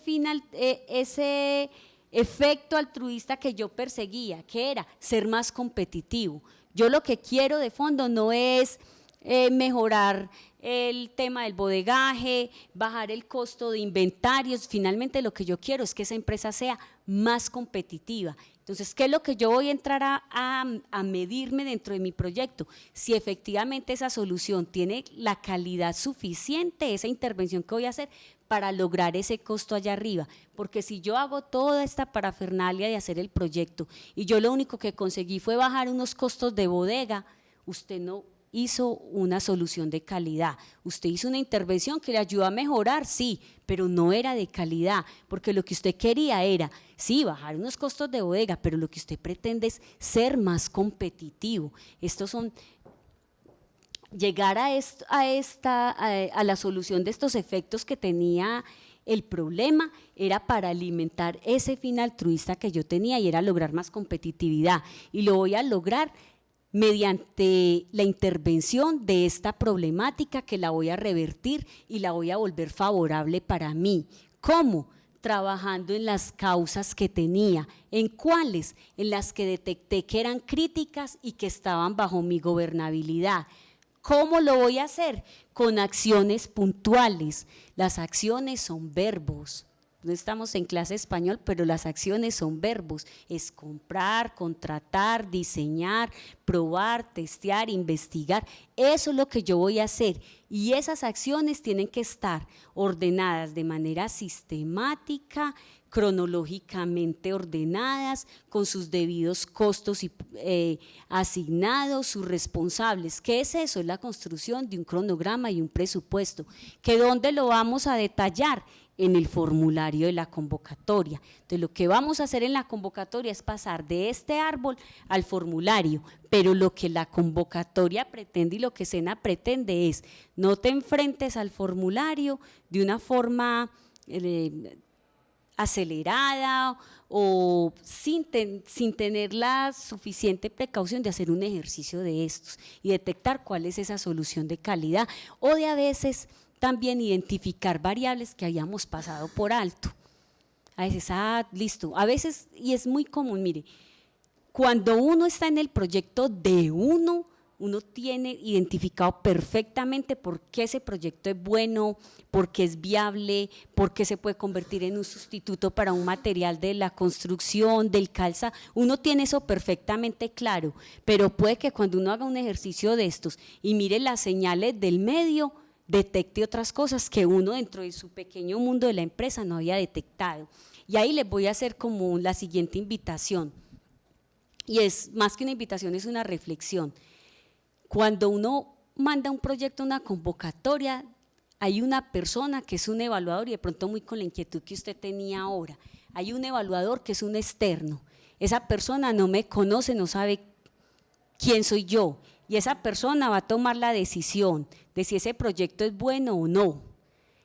efecto altruista que yo perseguía? ¿Qué era? Ser más competitivo. Yo lo que quiero de fondo no es mejorar el tema del bodegaje, bajar el costo de inventarios. Finalmente lo que yo quiero es que esa empresa sea más competitiva. Entonces, ¿qué es lo que yo voy a entrar a medirme dentro de mi proyecto? Si efectivamente esa solución tiene la calidad suficiente, esa intervención que voy a hacer para lograr ese costo allá arriba. Porque si yo hago toda esta parafernalia de hacer el proyecto y yo lo único que conseguí fue bajar unos costos de bodega, usted no hizo una solución de calidad, usted hizo una intervención que le ayudó a mejorar, sí, pero no era de calidad, porque lo que usted quería era, sí, bajar unos costos de bodega, pero lo que usted pretende es ser más competitivo. Estos son, llegar a la solución de estos efectos que tenía el problema, era para alimentar ese fin altruista que yo tenía y era lograr más competitividad, y lo voy a lograr mediante la intervención de esta problemática que la voy a revertir y la voy a volver favorable para mí. ¿Cómo? Trabajando en las causas que tenía. ¿En cuáles? En las que detecté que eran críticas y que estaban bajo mi gobernabilidad. ¿Cómo lo voy a hacer? Con acciones puntuales. Las acciones son verbos. No estamos en clase de español, pero las acciones son verbos, es comprar, contratar, diseñar, probar, testear, investigar. Eso es lo que yo voy a hacer y esas acciones tienen que estar ordenadas de manera sistemática, cronológicamente ordenadas, con sus debidos costos asignados, sus responsables. ¿Qué es eso? Es la construcción de un cronograma y un presupuesto. ¿Que dónde lo vamos a detallar? En el formulario de la convocatoria. Entonces, lo que vamos a hacer en la convocatoria es pasar de este árbol al formulario, pero lo que la convocatoria pretende y lo que SENA pretende es, no te enfrentes al formulario de una forma acelerada o sin tener la suficiente precaución de hacer un ejercicio de estos y detectar cuál es esa solución de calidad, o de a veces también identificar variables que hayamos pasado por alto. A veces, listo, a veces, y es muy común, mire, cuando uno está en el proyecto de uno tiene identificado perfectamente por qué ese proyecto es bueno, por qué es viable, por qué se puede convertir en un sustituto para un material de la construcción, del calzado. Uno tiene eso perfectamente claro, pero puede que cuando uno haga un ejercicio de estos y mire las señales del medio, detecte otras cosas que uno dentro de su pequeño mundo de la empresa no había detectado. Y ahí les voy a hacer como la siguiente invitación, y es más que una invitación, es una reflexión. Cuando uno manda un proyecto, una convocatoria, hay una persona que es un evaluador, y de pronto muy con la inquietud que usted tenía ahora, hay un evaluador que es un externo, esa persona no me conoce, no sabe quién soy yo, y esa persona va a tomar la decisión de si ese proyecto es bueno o no.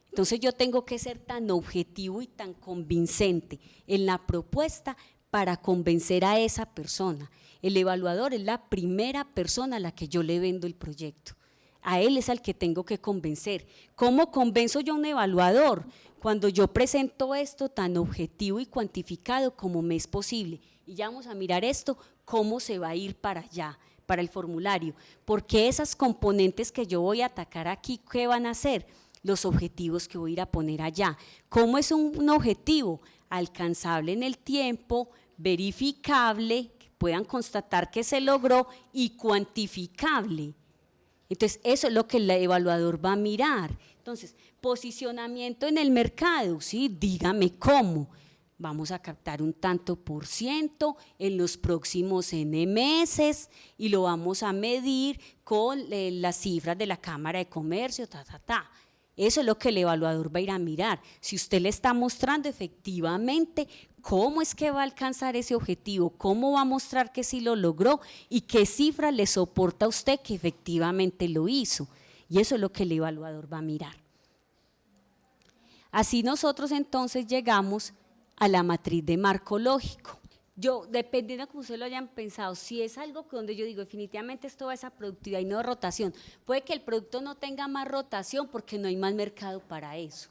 Entonces yo tengo que ser tan objetivo y tan convincente en la propuesta para convencer a esa persona. El evaluador es la primera persona a la que yo le vendo el proyecto. A él es al que tengo que convencer. ¿Cómo convenzo yo a un evaluador? Cuando yo presento esto tan objetivo y cuantificado como me es posible. Y ya vamos a mirar esto, cómo se va a ir para allá, para el formulario, porque esas componentes que yo voy a atacar aquí, ¿qué van a ser? Los objetivos que voy a ir a poner allá. ¿Cómo es un objetivo? Alcanzable en el tiempo, verificable, que puedan constatar que se logró, y cuantificable. Entonces, eso es lo que el evaluador va a mirar. Entonces, posicionamiento en el mercado, ¿sí? Dígame cómo. Vamos a captar un tanto por ciento en los próximos N meses y lo vamos a medir con las cifras de la Cámara de Comercio, Eso es lo que el evaluador va a ir a mirar. Si usted le está mostrando efectivamente cómo es que va a alcanzar ese objetivo, cómo va a mostrar que sí lo logró y qué cifra le soporta a usted que efectivamente lo hizo. Y eso es lo que el evaluador va a mirar. Así nosotros entonces llegamos a la matriz de marco lógico. Yo, dependiendo de cómo ustedes lo hayan pensado, si es algo donde yo digo definitivamente esto va a esa productividad y no rotación, puede que el producto no tenga más rotación porque no hay más mercado para eso.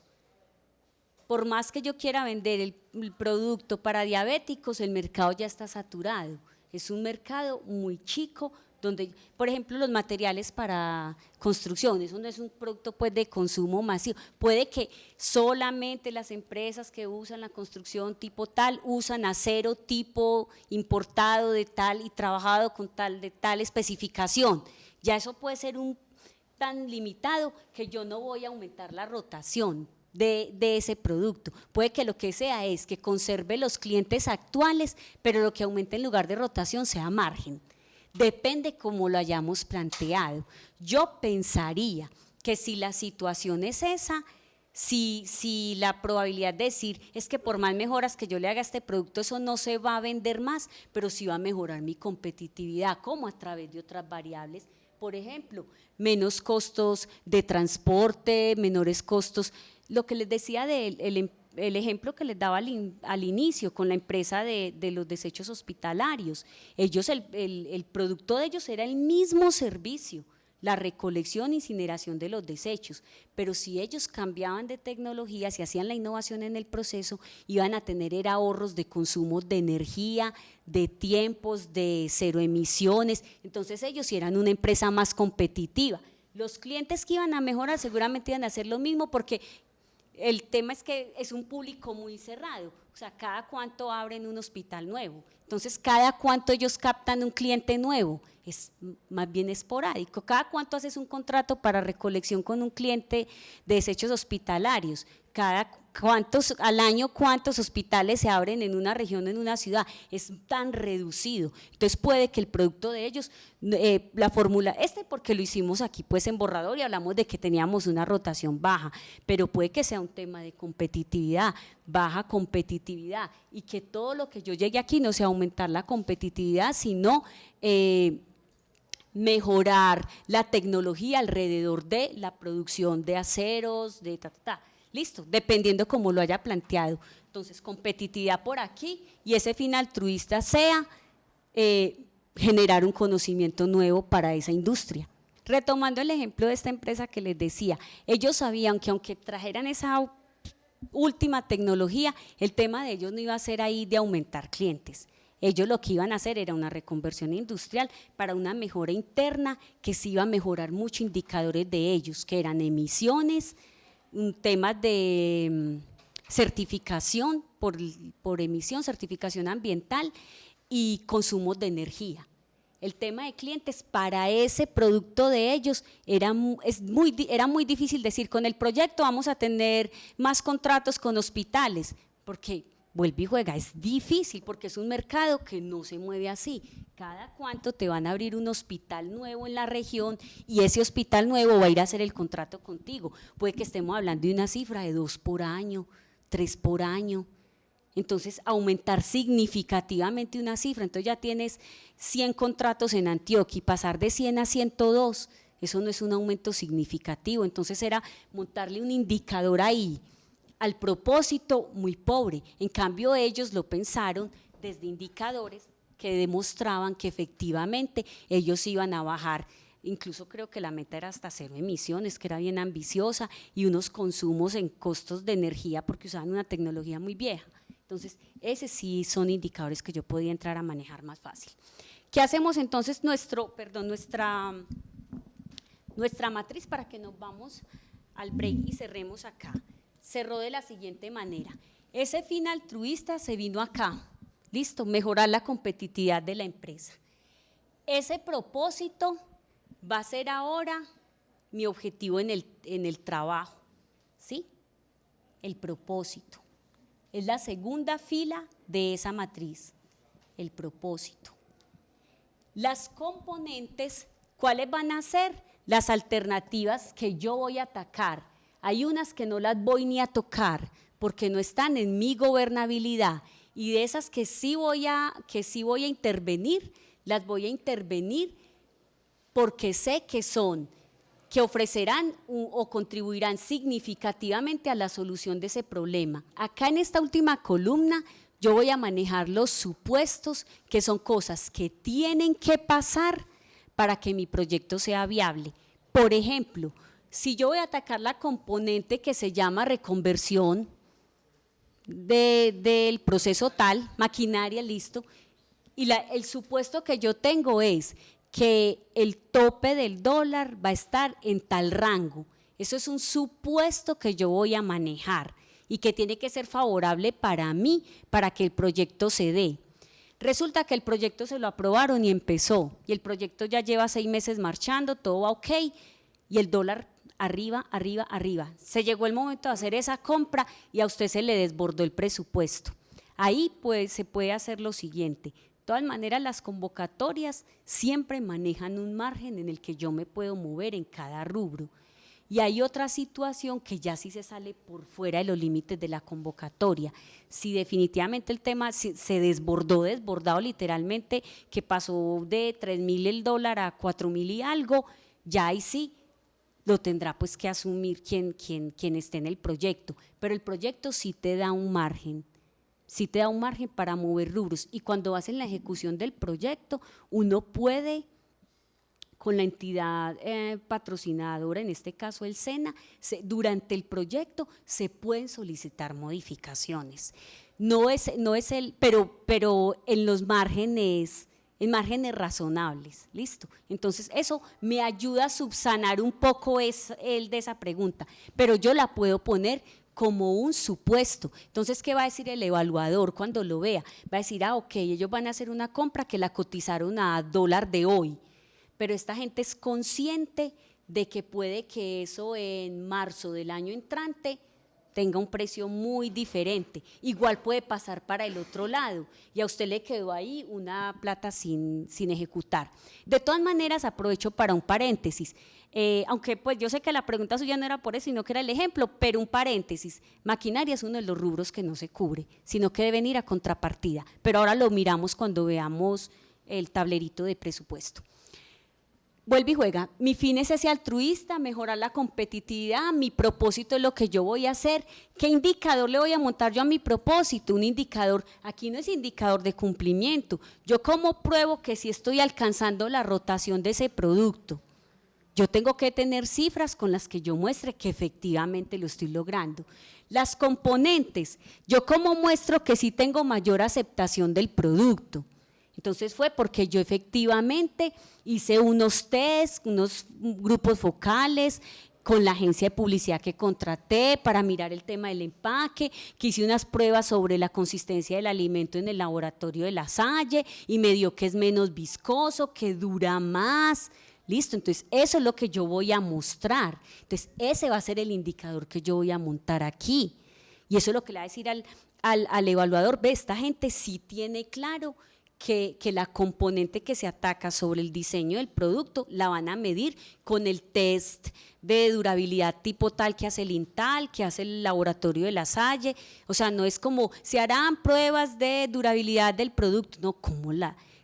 Por más que yo quiera vender el producto para diabéticos, el mercado ya está saturado. Es un mercado muy chico donde, por ejemplo, los materiales para construcción, eso no es un producto pues de consumo masivo, puede que solamente las empresas que usan la construcción tipo tal, usan acero tipo importado de tal y trabajado con tal, de tal especificación, ya eso puede ser tan limitado que yo no voy a aumentar la rotación de ese producto. Puede que lo que sea es que conserve los clientes actuales, pero lo que aumente en lugar de rotación sea margen. Depende cómo lo hayamos planteado. Yo pensaría que si la situación es esa, si la probabilidad de decir es que por más mejoras que yo le haga a este producto, eso no se va a vender más, pero sí va a mejorar mi competitividad, como a través de otras variables. Por ejemplo, menos costos de transporte, menores costos. Lo que les decía del el ejemplo que les daba al inicio con la empresa de los desechos hospitalarios. Ellos, el producto de ellos era el mismo servicio, la recolección e incineración de los desechos, pero si ellos cambiaban de tecnología, si hacían la innovación en el proceso, iban a tener ahorros de consumo de energía, de tiempos, de cero emisiones, entonces ellos eran una empresa más competitiva. Los clientes que iban a mejorar seguramente iban a hacer lo mismo porque el tema es que es un público muy cerrado, o sea, cada cuánto abren un hospital nuevo, entonces cada cuánto ellos captan un cliente nuevo, es más bien esporádico, cada cuánto haces un contrato para recolección con un cliente de desechos hospitalarios, al año cuántos hospitales se abren en una región, en una ciudad, es tan reducido, entonces puede que el producto de ellos, la fórmula, porque lo hicimos aquí pues en borrador y hablamos de que teníamos una rotación baja, pero puede que sea un tema de competitividad, baja competitividad y que todo lo que yo llegue aquí no sea aumentar la competitividad, sino mejorar la tecnología alrededor de la producción de aceros, de listo, dependiendo cómo lo haya planteado. Entonces, competitividad por aquí y ese fin altruista sea generar un conocimiento nuevo para esa industria. Retomando el ejemplo de esta empresa que les decía, ellos sabían que aunque trajeran esa última tecnología, el tema de ellos no iba a ser ahí de aumentar clientes. Ellos lo que iban a hacer era una reconversión industrial para una mejora interna que sí iba a mejorar muchos indicadores de ellos, que eran emisiones, temas de certificación por emisión, certificación ambiental y consumos de energía. El tema de clientes para ese producto de ellos era muy difícil decir, con el proyecto vamos a tener más contratos con hospitales, porque vuelve y juega, es difícil porque es un mercado que no se mueve así. Cada cuánto te van a abrir un hospital nuevo en la región y ese hospital nuevo va a ir a hacer el contrato contigo. Puede que estemos hablando de una cifra de 2 por año, 3 por año. Entonces, aumentar significativamente una cifra. Entonces ya tienes 100 contratos en Antioquia y pasar de 100 a 102, eso no es un aumento significativo. Entonces era montarle un indicador ahí, al propósito muy pobre. En cambio ellos lo pensaron desde indicadores que demostraban que efectivamente ellos iban a bajar, incluso creo que la meta era hasta 0 emisiones, que era bien ambiciosa, y unos consumos en costos de energía porque usaban una tecnología muy vieja. Entonces, ese sí son indicadores que yo podía entrar a manejar más fácil. ¿Qué hacemos entonces? Nuestra matriz, para que nos vamos al break y cerremos acá, cerró de la siguiente manera. Ese fin altruista se vino acá, listo, mejorar la competitividad de la empresa. Ese propósito va a ser ahora mi objetivo en el trabajo, ¿sí? El propósito. Es la segunda fila de esa matriz, el propósito. Las componentes, ¿cuáles van a ser? Las alternativas que yo voy a atacar. Hay unas que no las voy ni a tocar porque no están en mi gobernabilidad y de esas que sí voy a intervenir, las voy a intervenir porque sé que ofrecerán o contribuirán significativamente a la solución de ese problema. Acá en esta última columna yo voy a manejar los supuestos, que son cosas que tienen que pasar para que mi proyecto sea viable. Por ejemplo, si yo voy a atacar la componente que se llama reconversión del proceso tal, maquinaria, listo, y el supuesto que yo tengo es que el tope del dólar va a estar en tal rango. Eso es un supuesto que yo voy a manejar y que tiene que ser favorable para mí, para que el proyecto se dé. Resulta que el proyecto se lo aprobaron y empezó, y el proyecto ya lleva 6 meses marchando, todo va ok, y el dólar arriba, arriba, arriba. Se llegó el momento de hacer esa compra y a usted se le desbordó el presupuesto. Ahí pues se puede hacer lo siguiente. De todas maneras, las convocatorias siempre manejan un margen en el que yo me puedo mover en cada rubro. Y hay otra situación que ya sí se sale por fuera de los límites de la convocatoria. Si definitivamente el tema se desbordado literalmente, que pasó de 3.000 el dólar a 4.000 y algo, ya ahí sí lo tendrá pues que asumir quien esté en el proyecto. Pero el proyecto sí te da un margen. Sí te da un margen para mover rubros. Y cuando vas en la ejecución del proyecto, uno puede, con la entidad patrocinadora, en este caso el SENA, durante el proyecto se pueden solicitar modificaciones. Pero en los márgenes, en márgenes razonables, ¿listo? Entonces eso me ayuda a subsanar un poco el de esa pregunta, pero yo la puedo poner como un supuesto. Entonces, ¿qué va a decir el evaluador cuando lo vea? Va a decir, ok, ellos van a hacer una compra que la cotizaron a dólar de hoy, pero esta gente es consciente de que puede que eso en marzo del año entrante tenga un precio muy diferente. Igual puede pasar para el otro lado y a usted le quedó ahí una plata sin ejecutar. De todas maneras, aprovecho para un paréntesis, aunque pues yo sé que la pregunta suya no era por eso, sino que era el ejemplo, pero un paréntesis, maquinaria es uno de los rubros que no se cubre, sino que deben ir a contrapartida, pero ahora lo miramos cuando veamos el tablerito de presupuesto. Vuelve y juega, mi fin es ese altruista, mejorar la competitividad, mi propósito es lo que yo voy a hacer. ¿Qué indicador le voy a montar yo a mi propósito? Un indicador, aquí no es indicador de cumplimiento, yo cómo pruebo que si estoy alcanzando la rotación de ese producto. Yo tengo que tener cifras con las que yo muestre que efectivamente lo estoy logrando. Las componentes, yo cómo muestro que sí tengo mayor aceptación del producto. Entonces fue porque yo efectivamente hice unos test, unos grupos focales con la agencia de publicidad que contraté para mirar el tema del empaque, que hice unas pruebas sobre la consistencia del alimento en el laboratorio de La Salle y me dio que es menos viscoso, que dura más. Listo, entonces eso es lo que yo voy a mostrar. Entonces ese va a ser el indicador que yo voy a montar aquí. Y eso es lo que le va a decir al evaluador, ve, esta gente sí tiene claro que la componente que se ataca sobre el diseño del producto la van a medir con el test de durabilidad tipo tal que hace el INTAL, que hace el laboratorio de La Salle. O sea, no es como, se harán pruebas de durabilidad del producto, no,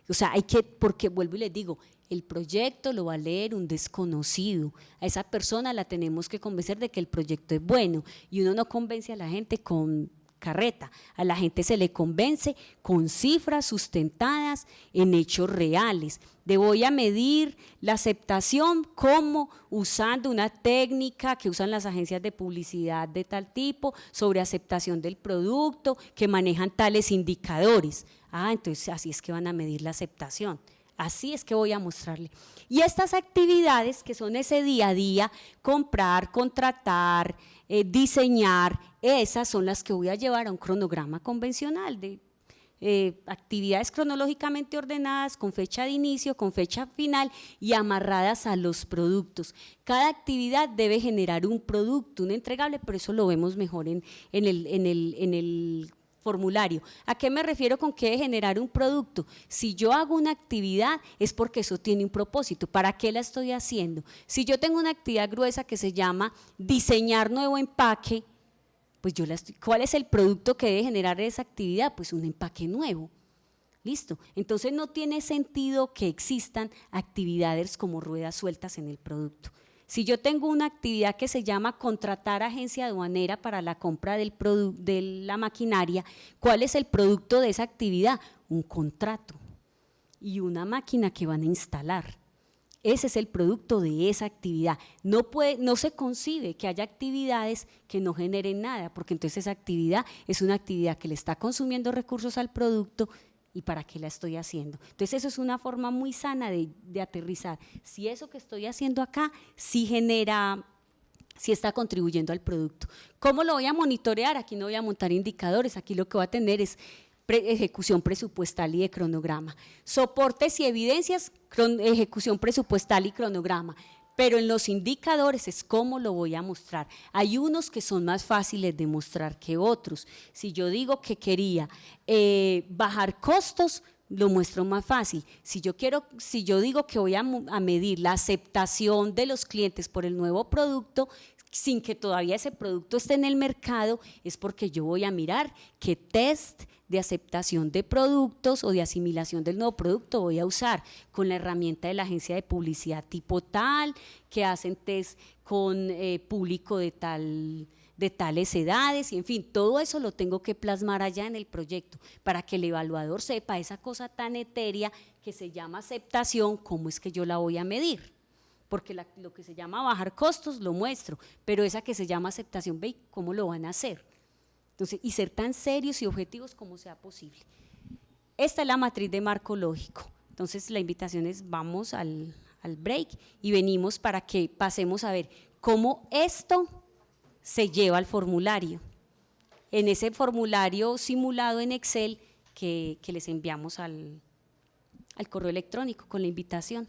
o sea, hay que, porque vuelvo y les digo, el proyecto lo va a leer un desconocido, a esa persona la tenemos que convencer de que el proyecto es bueno y uno no convence a la gente con carreta, a la gente se le convence con cifras sustentadas en hechos reales. De voy a medir la aceptación como usando una técnica que usan las agencias de publicidad de tal tipo sobre aceptación del producto, que manejan tales indicadores. Entonces así es que van a medir la aceptación. Así es que voy a mostrarle. Y estas actividades que son ese día a día, comprar, contratar, diseñar, esas son las que voy a llevar a un cronograma convencional de actividades cronológicamente ordenadas, con fecha de inicio, con fecha final y amarradas a los productos. Cada actividad debe generar un producto, un entregable, pero eso lo vemos mejor en el formulario. ¿A qué me refiero con que debe generar un producto? Si yo hago una actividad es porque eso tiene un propósito. ¿Para qué la estoy haciendo? Si yo tengo una actividad gruesa que se llama diseñar nuevo empaque, pues ¿cuál es el producto que debe generar esa actividad? Pues un empaque nuevo. Listo. Entonces no tiene sentido que existan actividades como ruedas sueltas en el producto. Si yo tengo una actividad que se llama contratar agencia aduanera para la compra de la maquinaria, ¿cuál es el producto de esa actividad? Un contrato y una máquina que van a instalar. Ese es el producto de esa actividad. No se concibe que haya actividades que no generen nada, porque entonces esa actividad es una actividad que le está consumiendo recursos al producto ¿Y para qué la estoy haciendo? Entonces eso es una forma muy sana de aterrizar. Si eso que estoy haciendo acá sí genera, sí está contribuyendo al producto. ¿Cómo lo voy a monitorear? Aquí no voy a montar indicadores, aquí lo que voy a tener es ejecución presupuestal y de cronograma. Soportes y evidencias, ejecución presupuestal y cronograma. Pero en los indicadores es cómo lo voy a mostrar. Hay unos que son más fáciles de mostrar que otros. Si yo digo que quería bajar costos, lo muestro más fácil. Si yo digo que voy a medir la aceptación de los clientes por el nuevo producto, sin que todavía ese producto esté en el mercado, es porque yo voy a mirar qué test de aceptación de productos o de asimilación del nuevo producto voy a usar con la herramienta de la agencia de publicidad tipo tal, que hacen test con público de tales edades, y en fin, todo eso lo tengo que plasmar allá en el proyecto para que el evaluador sepa esa cosa tan etérea que se llama aceptación, cómo es que yo la voy a medir. Porque lo que se llama bajar costos lo muestro, pero esa que se llama aceptación, ve cómo lo van a hacer. Entonces, y ser tan serios y objetivos como sea posible. Esta es la matriz de marco lógico. Entonces, la invitación es vamos al break y venimos para que pasemos a ver cómo esto se lleva al formulario. En ese formulario simulado en Excel que les enviamos al correo electrónico con la invitación.